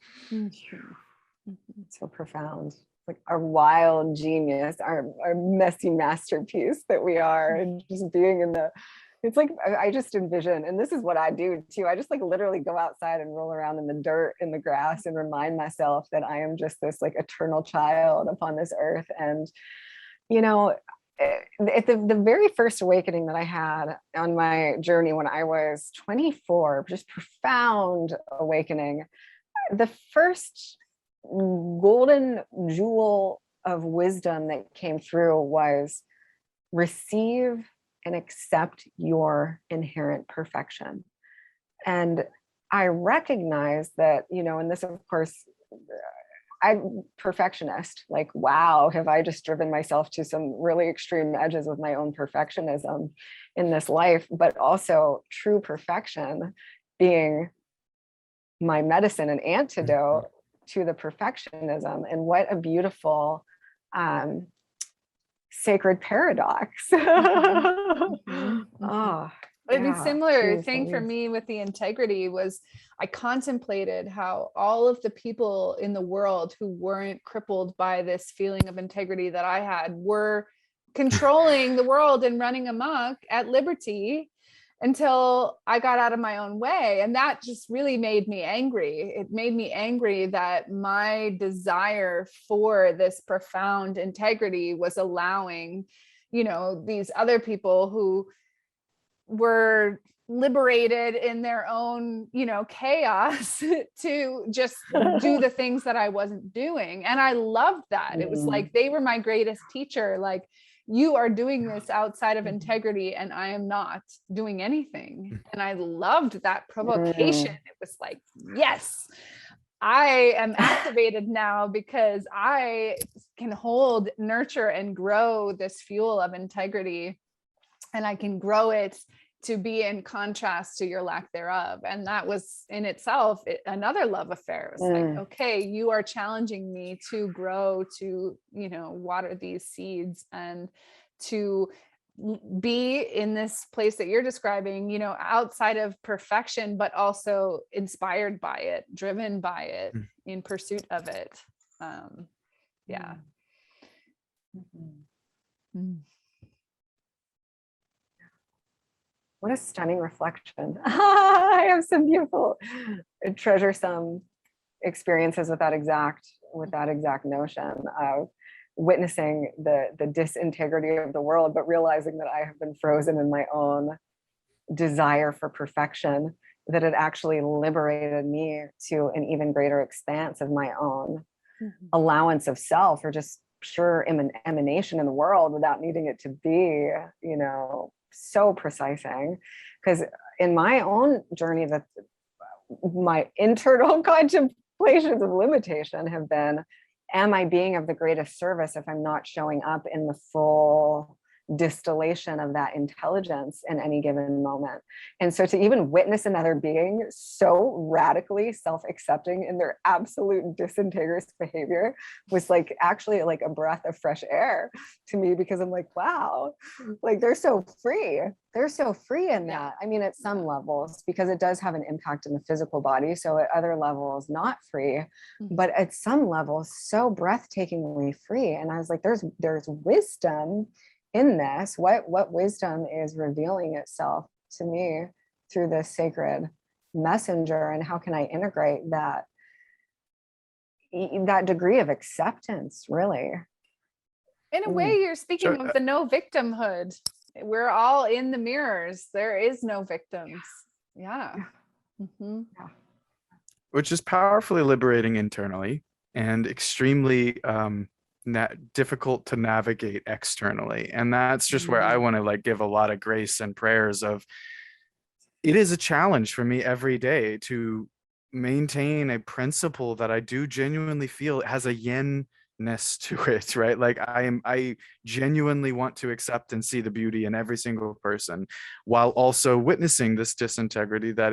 So profound. Like our wild genius, our messy masterpiece that we are, and just being in the, it's like I just envision, and this is what I do too. I just like literally go outside and roll around in the dirt, in the grass, and remind myself that I am just this like eternal child upon this earth. And you know, at the very first awakening that I had on my journey when I was 24, just profound awakening, the first golden jewel of wisdom that came through was receive and accept your inherent perfection. And I recognize that, you know, and this, of course, I'm perfectionist. Like, wow, have I just driven myself to some really extreme edges with my own perfectionism in this life, but also true perfection being my medicine and antidote to the perfectionism. And what a beautiful sacred paradox. Oh, I mean, similar geez, thing for me with the integrity was I contemplated how all of the people in the world who weren't crippled by this feeling of integrity that I had were controlling the world and running amok at liberty until I got out of my own way. And that just really made me angry. It made me angry that my desire for this profound integrity was allowing, you know, these other people who were liberated in their own, you know, chaos to just do the things that I wasn't doing. And I loved that. It was like they were my greatest teacher. Like, you are doing this outside of integrity and I am not doing anything. And I loved that provocation. It was like, yes, I am activated now because I can hold, nurture, and grow this fuel of integrity. And I can grow it to be in contrast to your lack thereof. And that was in itself another love affair. It was like, okay, you are challenging me to grow, to, you know, water these seeds and to be in this place that you're describing, you know, outside of perfection, but also inspired by it, driven by it, in pursuit of it. Yeah. What a stunning reflection. I have some beautiful, treasuresome experiences with that exact notion of witnessing the disintegrity of the world, but realizing that I have been frozen in my own desire for perfection, that it actually liberated me to an even greater expanse of my own allowance of self, or just pure emanation in the world without needing it to be, you know, so precising. Because in my own journey, that my internal contemplations of limitation have been, am I being of the greatest service if I'm not showing up in the full distillation of that intelligence in any given moment? And so to even witness another being so radically self-accepting in their absolute disintegrous behavior was like actually like a breath of fresh air to me, because I'm like, wow, like they're so free. They're so free in that. I mean, at some levels, because it does have an impact in the physical body. So at other levels, not free, but at some levels, so breathtakingly free. And I was like, there's wisdom in this, what wisdom is revealing itself to me through this sacred messenger, and how can I integrate that degree of acceptance, really. In a way, you're speaking of the no victimhood. We're all in the mirrors. There is no victims. Yeah. Mm-hmm. Which is powerfully liberating internally and extremely difficult to navigate externally. And that's just where I want to like give a lot of grace and prayers of, it is a challenge for me every day to maintain a principle that I do genuinely feel has a yin-ness to it, right? Like I genuinely want to accept and see the beauty in every single person, while also witnessing this disintegrity that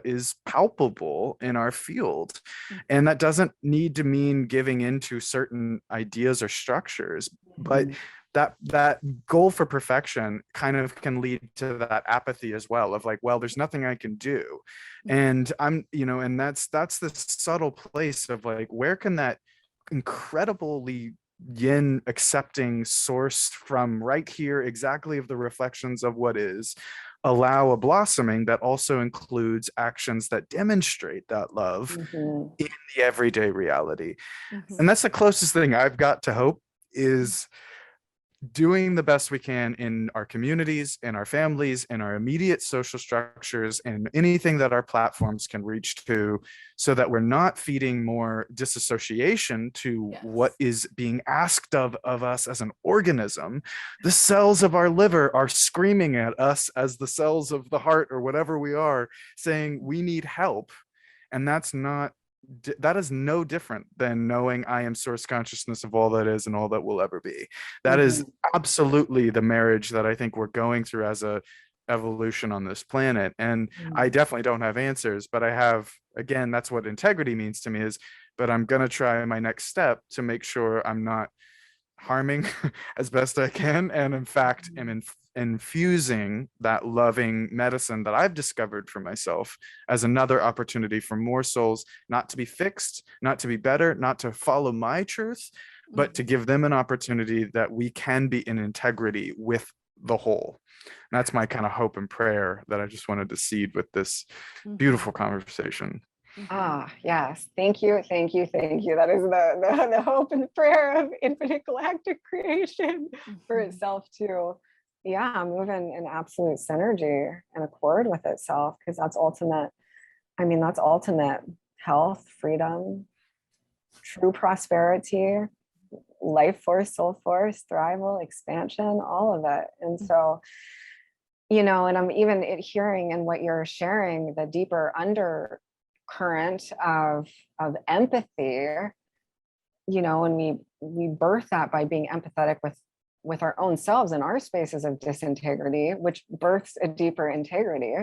is palpable in our field. And that doesn't need to mean giving into certain ideas or structures, but that goal for perfection kind of can lead to that apathy as well, of like, well, there's nothing I can do. And I'm, and that's the subtle place of like, where can that incredibly yin accepting source from right here, exactly of the reflections of what is, allow a blossoming that also includes actions that demonstrate that love in the everyday reality. And that's the closest thing I've got to hope, is doing the best we can in our communities, in our families, in our immediate social structures, and anything that our platforms can reach to, so that we're not feeding more disassociation to what is being asked of us as an organism. The cells of our liver are screaming at us as the cells of the heart or whatever we are, saying we need help. And that is no different than knowing I am source consciousness of all that is and all that will ever be. That is absolutely the marriage that I think we're going through as a evolution on this planet. And I definitely don't have answers, but I have, again, that's what integrity means to me, is, but I'm going to try my next step to make sure I'm not harming as best I can, and in fact am infusing that loving medicine that I've discovered for myself as another opportunity for more souls, not to be fixed, not to be better, not to follow my truth, but to give them an opportunity that we can be in integrity with the whole. And that's my kind of hope and prayer that I just wanted to seed with this beautiful conversation. Yes. Thank you. Thank you. Thank you. That is the hope and prayer of infinite galactic creation for itself to, move in absolute synergy and accord with itself, because that's ultimate. I mean, that's ultimate health, freedom, true prosperity, life force, soul force, thrival, expansion, all of it. And so, and I'm even hearing in what you're sharing, the deeper undercurrent of empathy, and we birth that by being empathetic with our own selves in our spaces of disintegrity, which births a deeper integrity.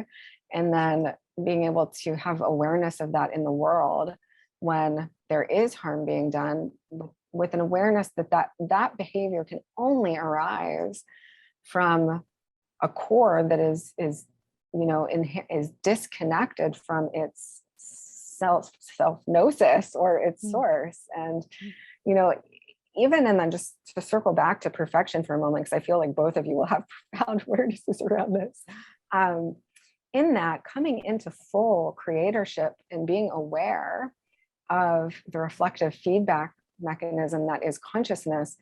And then being able to have awareness of that in the world when there is harm being done, with an awareness that behavior can only arise from a core that is disconnected from its self-gnosis or its source. And even, and then just to circle back to perfection for a moment, because I feel like both of you will have profound words around this, in that coming into full creatorship and being aware of the reflective feedback mechanism that is consciousness.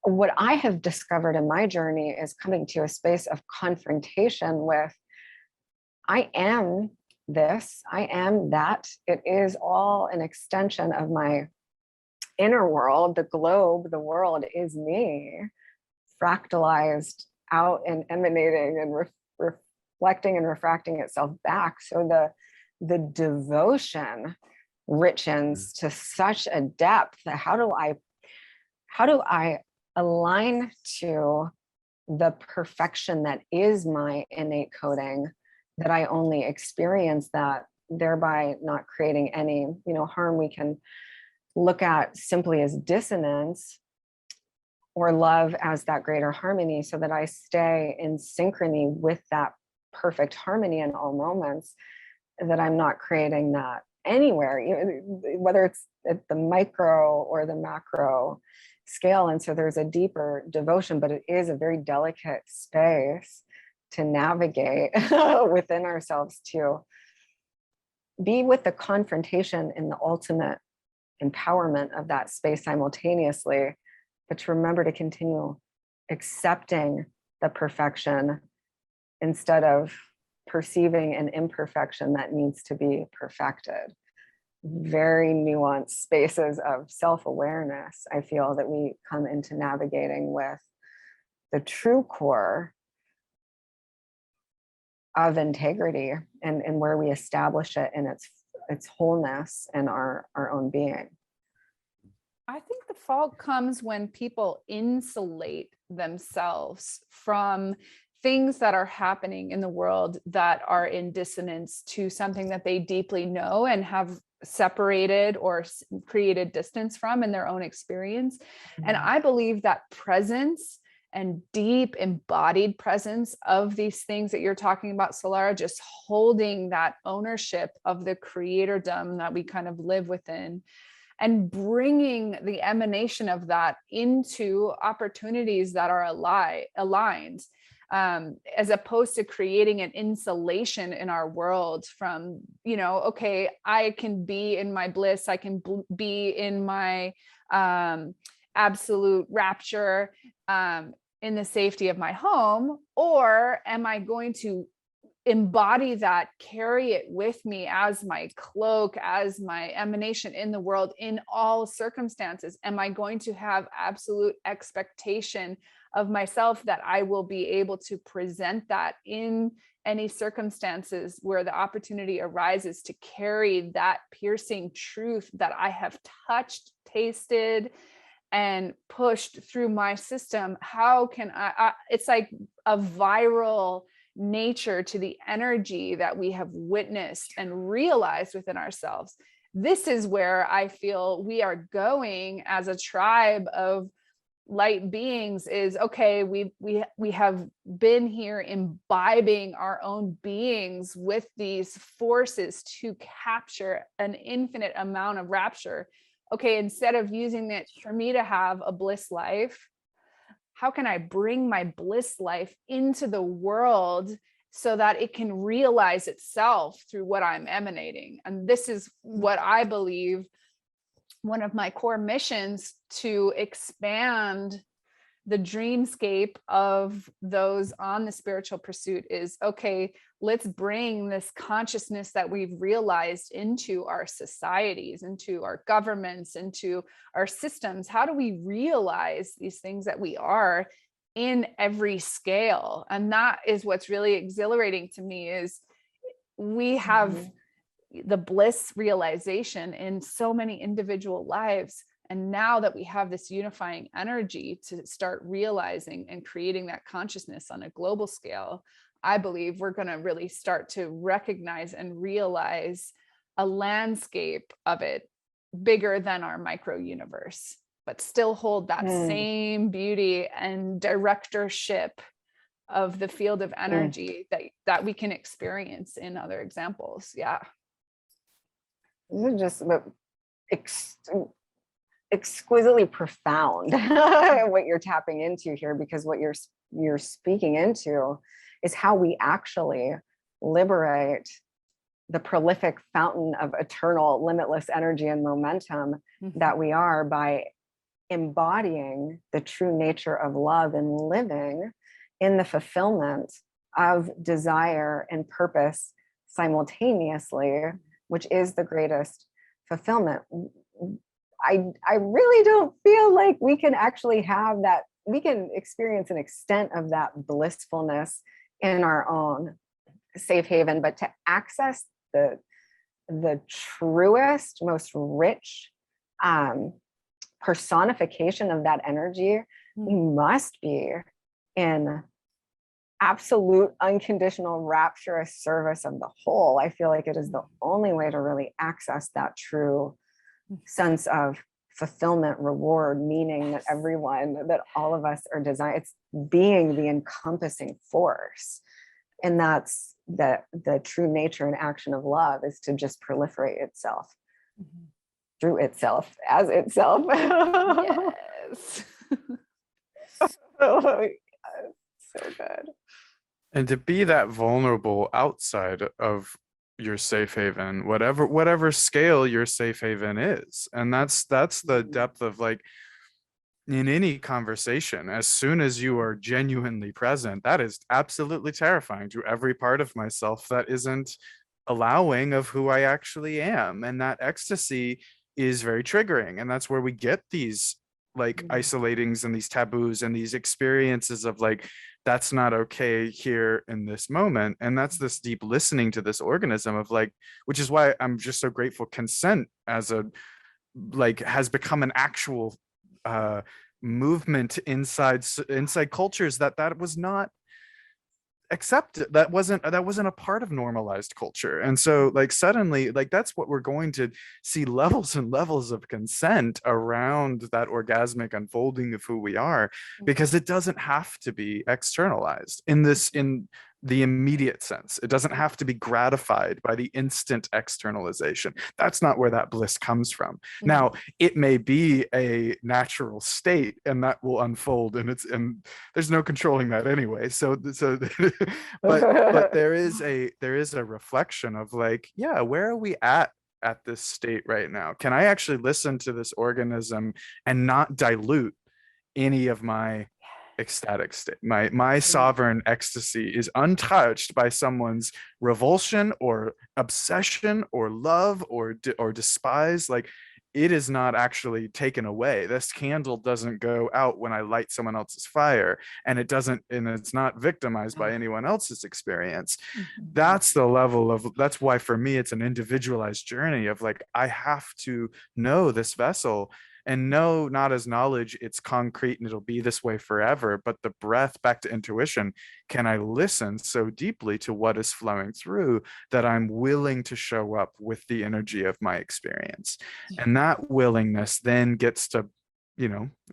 What I have discovered in my journey is coming to a space of confrontation with, I am this, I am that. It is all an extension of my inner world. The globe, the world is me, fractalized out and emanating and reflecting and refracting itself back. So the devotion richens to such a depth. How do I align to the perfection that is my innate coding, that I only experience that, thereby not creating any harm we can look at simply as dissonance, or love as that greater harmony, so that I stay in synchrony with that perfect harmony in all moments, that I'm not creating that anywhere, whether it's at the micro or the macro, scale. And so there's a deeper devotion, but it is a very delicate space to navigate within ourselves, to be with the confrontation and the ultimate empowerment of that space simultaneously, but to remember to continue accepting the perfection instead of perceiving an imperfection that needs to be perfected. Very nuanced spaces of self-awareness, I feel, that we come into navigating with the true core of integrity, and where we establish it in its wholeness and our own being. I think the fault comes when people insulate themselves from things that are happening in the world that are in dissonance to something that they deeply know and have separated or created distance from in their own experience. And I believe that presence and deep embodied presence of these things that you're talking about, Solara, just holding that ownership of the creatordom that we kind of live within, and bringing the emanation of that into opportunities that are aligned, as opposed to creating an insulation in our world from, okay, I can be in my bliss, I can be in my absolute rapture in the safety of my home, or am I going to embody that, carry it with me as my cloak, as my emanation in the world, in all circumstances? Am I going to have absolute expectation of myself that I will be able to present that in any circumstances where the opportunity arises to carry that piercing truth that I have touched, tasted, and pushed through my system? How can I it's like a viral nature to the energy that we have witnessed and realized within ourselves. This is where I feel we are going as a tribe of light beings, is okay, we have been here imbibing our own beings with these forces to capture an infinite amount of rapture. Okay, instead of using it for me to have a bliss life, how can I bring my bliss life into the world so that it can realize itself through what I'm emanating? And this is what I believe one of my core missions, to expand the dreamscape of those on the spiritual pursuit, is, okay, let's bring this consciousness that we've realized into our societies, into our governments, into our systems. How do we realize these things that we are in every scale? And that is what's really exhilarating to me, is we have the bliss realization in so many individual lives. And now that we have this unifying energy to start realizing and creating that consciousness on a global scale, I believe we're going to really start to recognize and realize a landscape of it bigger than our micro universe, but still hold that same beauty and directorship of the field of energy that we can experience in other examples. Yeah. These are just exquisitely profound what you're tapping into here, because what you're speaking into is how we actually liberate the prolific fountain of eternal, limitless energy and momentum that we are, by embodying the true nature of love and living in the fulfillment of desire and purpose simultaneously, which is the greatest fulfillment. I really don't feel like we can actually have that. We can experience an extent of that blissfulness in our own safe haven, but to access the truest, most rich personification of that energy, we must be in absolute unconditional rapturous service of the whole. I feel like it is the only way to really access that true sense of fulfillment, reward, meaning that all of us are designed. It's being the encompassing force. And that's the true nature and action of love, is to just proliferate itself through itself, as itself. Yes. Yes. Oh, yes. So good. And to be that vulnerable outside of your safe haven, whatever scale your safe haven is. And that's the depth of like, in any conversation, as soon as you are genuinely present, that is absolutely terrifying to every part of myself that isn't allowing of who I actually am. And that ecstasy is very triggering. And that's where we get these like isolatings and these taboos and these experiences of like, that's not okay here in this moment. And that's this deep listening to this organism of like, which is why I'm just so grateful consent as a like has become an actual movement inside cultures that was not accepted, that wasn't a part of normalized culture. And so like suddenly like that's what we're going to see, levels and levels of consent around that orgasmic unfolding of who we are, because it doesn't have to be externalized in the immediate sense. It doesn't have to be gratified by the instant externalization. That's not where that bliss comes from. Now, it may be a natural state and that will unfold, and there's no controlling that anyway. So but there is a reflection of like, yeah, where are we at this state right now? Can I actually listen to this organism and not dilute any of my ecstatic state? My sovereign ecstasy is untouched by someone's revulsion or obsession or love or despise. Like, it is not actually taken away. This candle doesn't go out when I light someone else's fire, and it's not victimized by anyone else's experience. That's the level of, that's why for me it's an individualized journey of like, I have to know this vessel, and know not as knowledge it's concrete and it'll be this way forever, but the breath, back to intuition. Can I listen so deeply to what is flowing through that I'm willing to show up with the energy of my experience? And that willingness then gets to,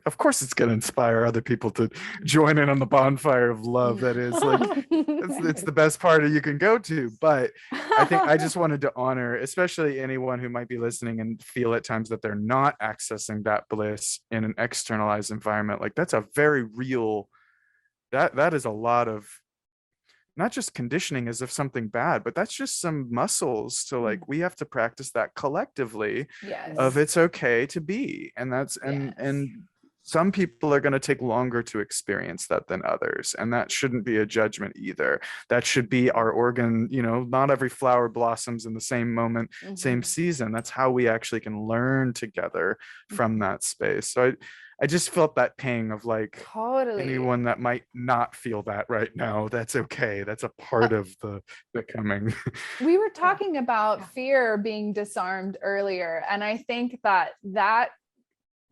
of course it's going to inspire other people to join in on the bonfire of love that is like, it's the best party you can go to. But I think I just wanted to honor especially anyone who might be listening and feel at times that they're not accessing that bliss in an externalized environment. Like, that's a very real, that is a lot of not just conditioning as if something bad, but that's just some muscles to like, we have to practice that collectively. Yes. Of it's okay to be. And that's and some people are going to take longer to experience that than others, and that shouldn't be a judgment either. That should be our organ. Not every flower blossoms in the same moment, same season. That's how we actually can learn together from that space. So I just felt that pang of like, Totally. anyone that might not feel that right now, that's okay. That's a part of the becoming. We were talking about fear being disarmed earlier, and I think that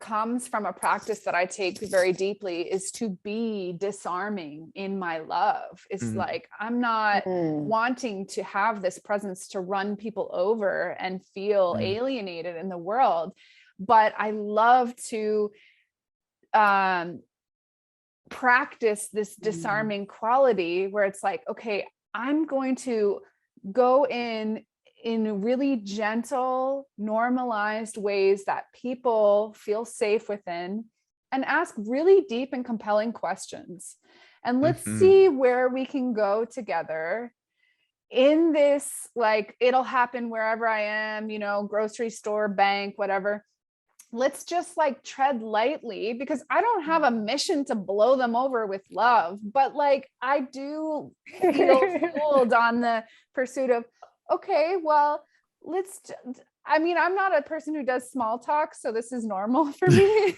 comes from a practice that I take very deeply, is to be disarming in my love. It's like, I'm not wanting to have this presence to run people over and feel alienated in the world, but I love to practice this disarming quality where it's like, okay, I'm going to go in really gentle, normalized ways that people feel safe within, and ask really deep and compelling questions. And let's see where we can go together in this, like, it'll happen wherever I am, grocery store, bank, whatever. Let's just like tread lightly, because I don't have a mission to blow them over with love, but like, I do feel fueled on the pursuit of, okay, well, I'm not a person who does small talk, so this is normal for me.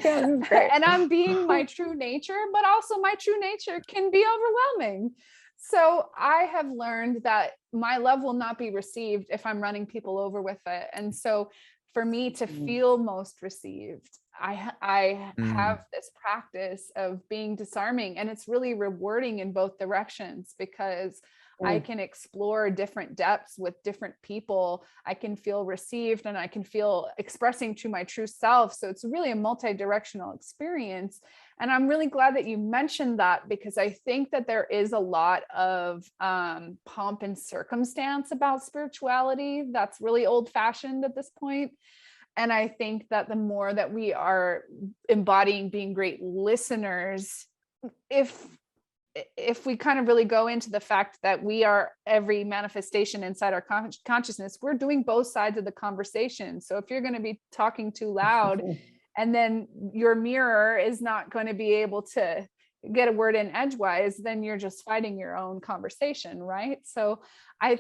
And I'm being my true nature, but also my true nature can be overwhelming. So I have learned that my love will not be received if I'm running people over with it. And so for me to feel most received, I have this practice of being disarming, and it's really rewarding in both directions, because I can explore different depths with different people. I can feel received, and I can feel expressing to my true self. So it's really a multi-directional experience. And I'm really glad that you mentioned that, because I think that there is a lot of pomp and circumstance about spirituality that's really old-fashioned at this point. And I think that the more that we are embodying being great listeners, if we kind of really go into the fact that we are every manifestation inside our consciousness, we're doing both sides of the conversation. So if you're going to be talking too loud, and then your mirror is not going to be able to get a word in edgewise, then you're just fighting your own conversation, right? So I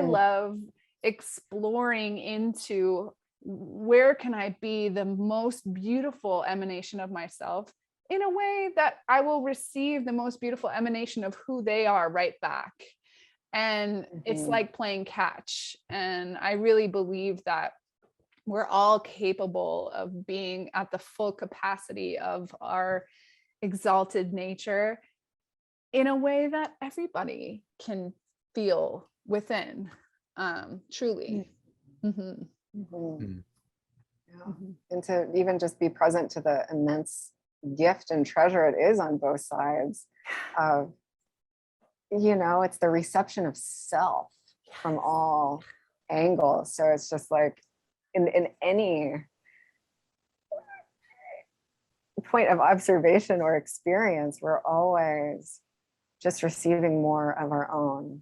love exploring into where can I be the most beautiful emanation of myself in a way that I will receive the most beautiful emanation of who they are right back. And it's like playing catch. And I really believe that we're all capable of being at the full capacity of our exalted nature in a way that everybody can feel within, truly. And to even just be present to the immense gift and treasure it is on both sides of, it's the reception of self from all angles. So it's just like in any point of observation or experience, we're always just receiving more of our own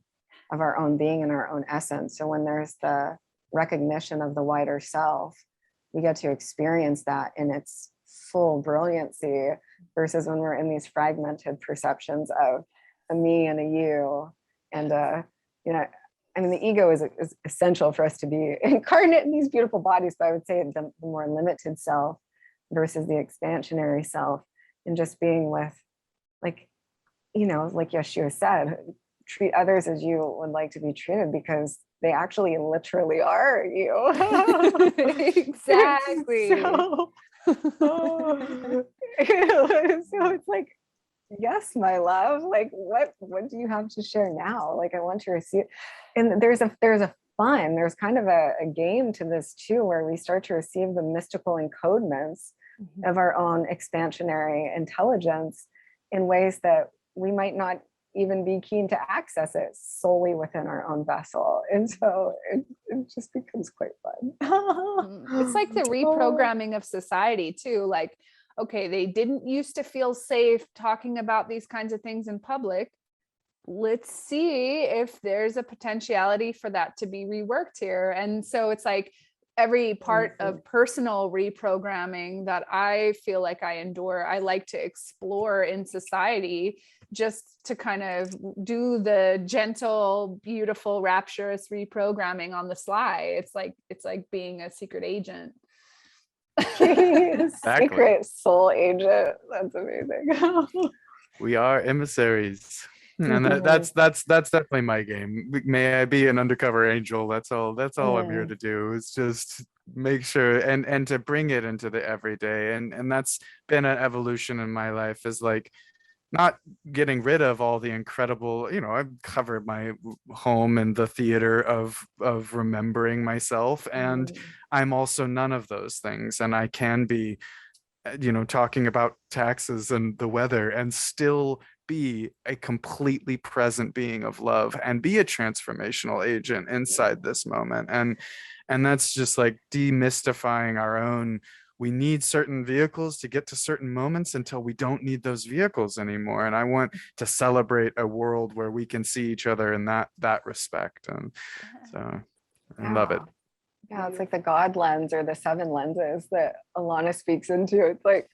being and our own essence. So when there's the recognition of the wider self, we get to experience that in its full brilliancy, versus when we're in these fragmented perceptions of a me and a you. And the ego is essential for us to be incarnate in these beautiful bodies, but I would say the more limited self versus the expansionary self, and just being with, like Yeshua said, treat others as you would like to be treated, because they actually literally are you. Exactly. So it's like, yes, my love, like what do you have to share now? Like, I want to receive. And there's a fun, there's kind of a game to this too, where we start to receive the mystical encodements of our own expansionary intelligence in ways that we might not even be keen to access it solely within our own vessel. And so it just becomes quite fun. It's like the reprogramming of society too. Like, okay, they didn't used to feel safe talking about these kinds of things in public. Let's see if there's a potentiality for that to be reworked here. And so it's like every part of personal reprogramming that I feel like I endure, I like to explore in society, just to kind of do the gentle, beautiful, rapturous reprogramming on the sly. It's like being a secret agent. Exactly. Secret soul agent. That's amazing. We are emissaries. And that's definitely my game. May I be an undercover angel. That's all I'm here to do, is just make sure and to bring it into the everyday. And that's been an evolution in my life, is like not getting rid of all the incredible, I've covered my home and the theater of remembering myself, and I'm also none of those things. And I can be, talking about taxes and the weather and still be a completely present being of love and be a transformational agent inside this moment. And that's just like demystifying our own, we need certain vehicles to get to certain moments until we don't need those vehicles anymore. And I want to celebrate a world where we can see each other in that respect. And so I love it. Yeah, it's like the God lens, or the 7 lenses that Alana speaks into. It's like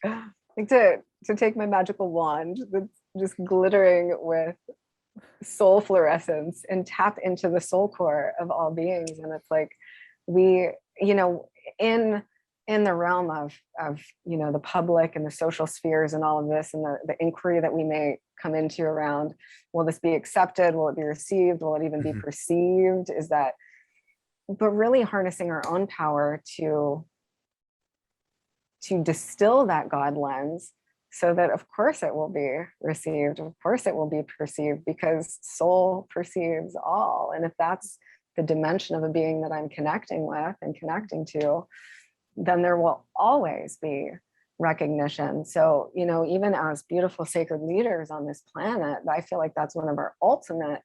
to take my magical wand that's just glittering with soul fluorescence and tap into the soul core of all beings. And it's like, we, in the realm of the public and the social spheres and all of this, and the inquiry that we may come into around, will this be accepted? Will it be received? Will it even be perceived? But really harnessing our own power to distill that God lens, so that of course it will be received, of course it will be perceived, because soul perceives all. And if that's the dimension of a being that I'm connecting with and connecting to, then there will always be recognition. So, even as beautiful sacred leaders on this planet, I feel like that's one of our ultimate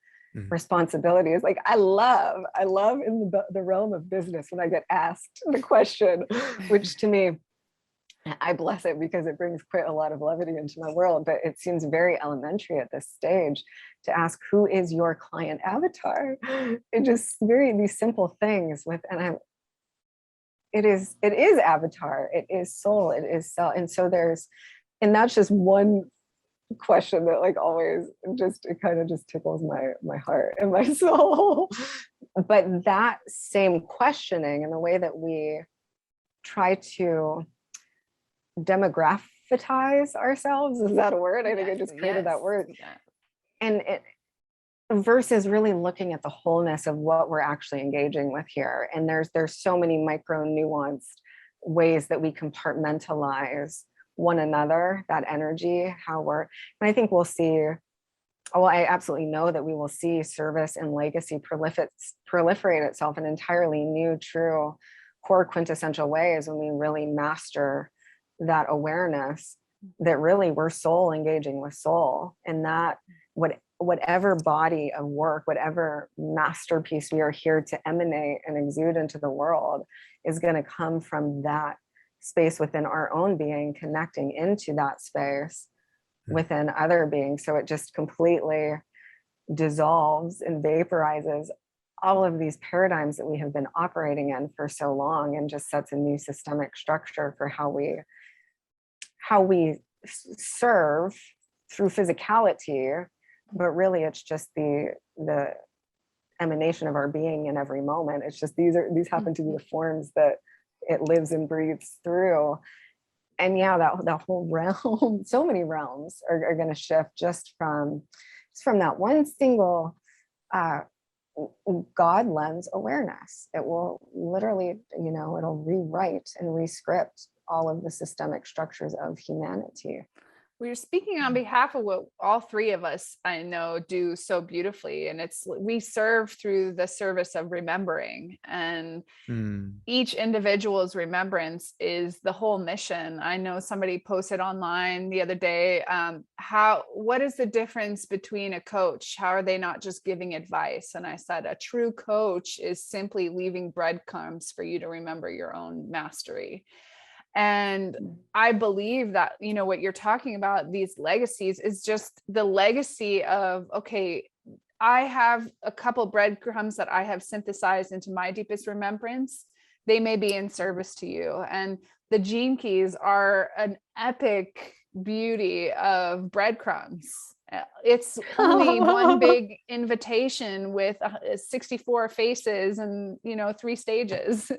responsibilities. Like I love in the realm of business when I get asked the question, which to me, I bless it because it brings quite a lot of levity into my world, but it seems very elementary at this stage to ask, who is your client avatar? It just these simple things it is avatar, it is soul, it is self. And so and that's just one question that like always it kind of just tickles my heart and my soul. But that same questioning and the way that we try to demographitize ourselves, is that a word? I think I just created that word. And it versus really looking at the wholeness of what we're actually engaging with here. And there's so many micro nuanced ways that we compartmentalize one another, that energy, and I think we'll see, I absolutely know that we will see service and legacy proliferate itself in entirely new, true, core quintessential ways when we really master that awareness that really we're soul engaging with soul, and that whatever body of work, whatever masterpiece we are here to emanate and exude into the world is going to come from that space within our own being, connecting into that space within other beings. So it just completely dissolves and vaporizes all of these paradigms that we have been operating in for so long, and just sets a new systemic structure for how we serve through physicality. But really it's just the emanation of our being in every moment. It's just these happen to be the forms that it lives and breathes through. And that whole realm, so many realms are going to shift just from that one single God lens awareness. It will literally, it'll rewrite and rescript all of the systemic structures of humanity. We're speaking on behalf of what all three of us I know do so beautifully. And we serve through the service of remembering, and each individual's remembrance is the whole mission. I know somebody posted online the other day, what is the difference between a coach? How are they not just giving advice? And I said, a true coach is simply leaving breadcrumbs for you to remember your own mastery. And I believe that, what you're talking about, these legacies, is just the legacy of, okay, I have a couple breadcrumbs that I have synthesized into my deepest remembrance. They may be in service to you. And the gene keys are an epic beauty of breadcrumbs. It's only one big invitation with 64 faces and, 3 stages.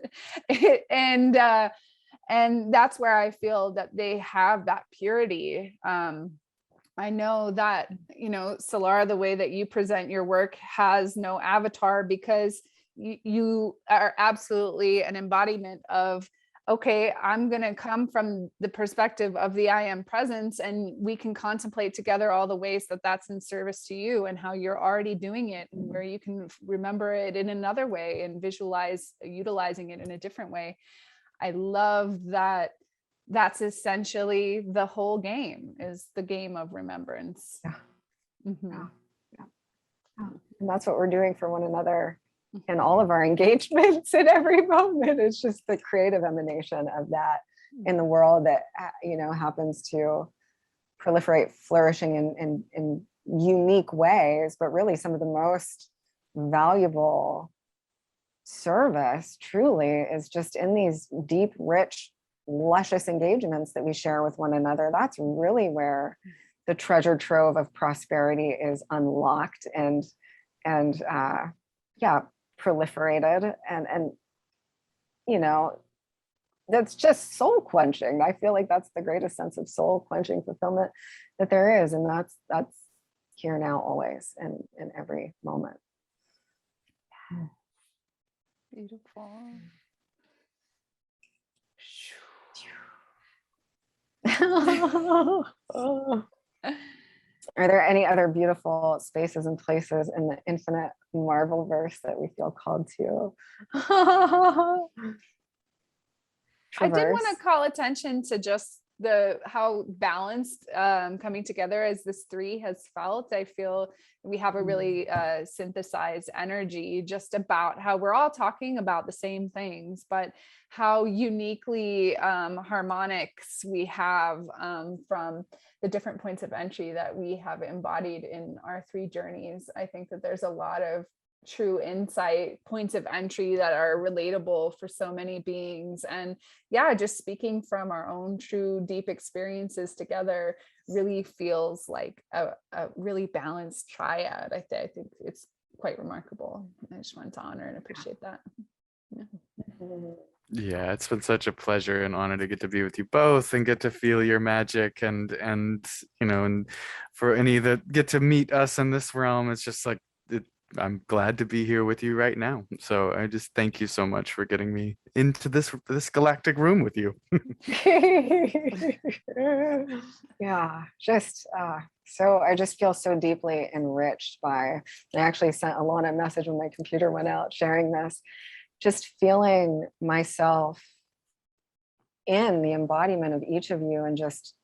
And that's where I feel that they have that purity. I know that, Solara, the way that you present your work has no avatar, because you are absolutely an embodiment of, okay, I'm going to come from the perspective of the I am presence, and we can contemplate together all the ways that that's in service to you and how you're already doing it, and where you can remember it in another way and visualize utilizing it in a different way. I love that. That's essentially the whole game, is the game of remembrance. Yeah. And that's what we're doing for one another in all of our engagements at every moment. It's just the creative emanation of that in the world that, happens to proliferate, flourishing in unique ways, but really some of the most valuable service truly is just in these deep, rich, luscious engagements that we share with one another. That's really where the treasure trove of prosperity is unlocked and proliferated, and that's just soul quenching. I feel like that's the greatest sense of soul quenching fulfillment that there is, and that's here now, always, and in every moment. Beautiful. Are there any other beautiful spaces and places in the infinite Marvel verse that we feel called to? I did want to call attention to just how balanced coming together as this three has felt. I feel we have a really synthesized energy just about how we're all talking about the same things, but how uniquely harmonics we have from the different points of entry that we have embodied in our three journeys. I think that there's a lot of true insight points of entry that are relatable for so many beings. And yeah, just speaking from our own true deep experiences together really feels like a really balanced triad. I think it's quite remarkable. I just wanted to honor and appreciate that. Yeah, it's been such a pleasure and honor to get to be with you both and get to feel your magic, and you know, and for any that get to meet us in this realm, it's just like I'm glad to be here with you right now. So I just thank you so much for getting me into this galactic room with you. Yeah, just so I just feel so deeply enriched by, I actually sent Alana a message when my computer went out sharing this, just feeling myself in the embodiment of each of you and just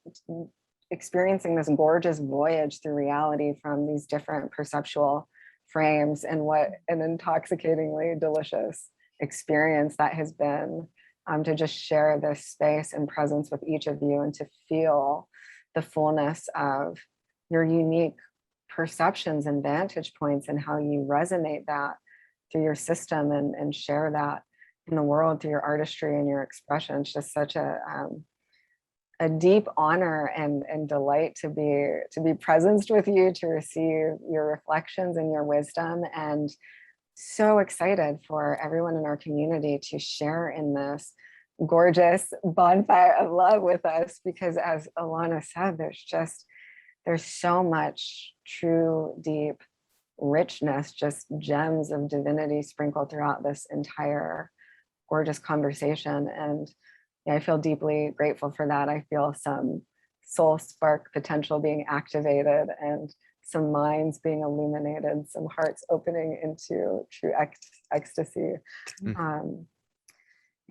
experiencing this gorgeous voyage through reality from these different perceptual frames, and what an intoxicatingly delicious experience that has been, to just share this space and presence with each of you and to feel the fullness of your unique perceptions and vantage points and how you resonate that through your system and share that in the world through your artistry and your expression. It's just such a deep honor and delight to be presenced with you, to receive your reflections and your wisdom, and so excited for everyone in our community to share in this gorgeous bonfire of love with us, because as Alana said, there's so much true, deep richness, just gems of divinity sprinkled throughout this entire gorgeous conversation. And yeah, I feel deeply grateful for that. I feel some soul spark potential being activated and some minds being illuminated, some hearts opening into true ecstasy.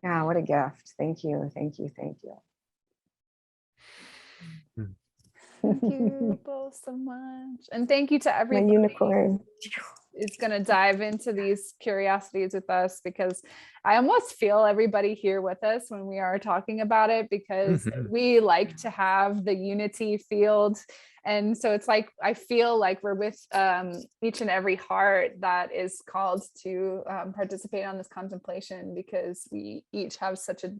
Yeah, what a gift. Thank you, thank you, thank you. Thank you both so much. And thank you to My everybody unicorn is going to dive into these curiosities with us, because I almost feel everybody here with us when we are talking about it, because we like to have the unity field. And so it's like, I feel like we're with each and every heart that is called to participate on this contemplation, because we each have such a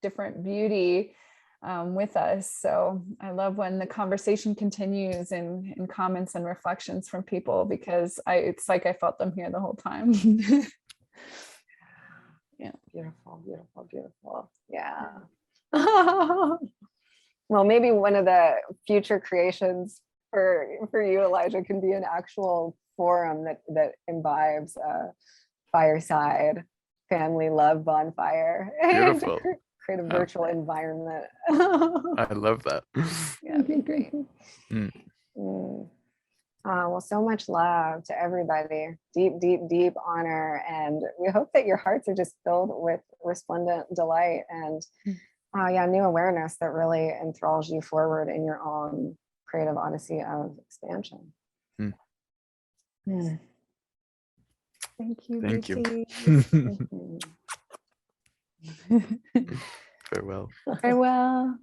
different beauty with us. So I love when the conversation continues in comments and reflections from people, because it's like I felt them here the whole time. Yeah. Beautiful, beautiful, beautiful. Yeah. Well, maybe one of the future creations for you, Elijah, can be an actual forum that imbibes a fireside family love bonfire. Beautiful. Create a virtual environment. I love that. Yeah, that'd be great. Well, so much love to everybody. Deep, deep, deep honor. And we hope that your hearts are just filled with resplendent delight and new awareness that really enthralls you forward in your own creative odyssey of expansion. Thank you. Thank you. Farewell. Farewell.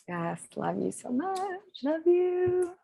Yes, love you so much. Love you.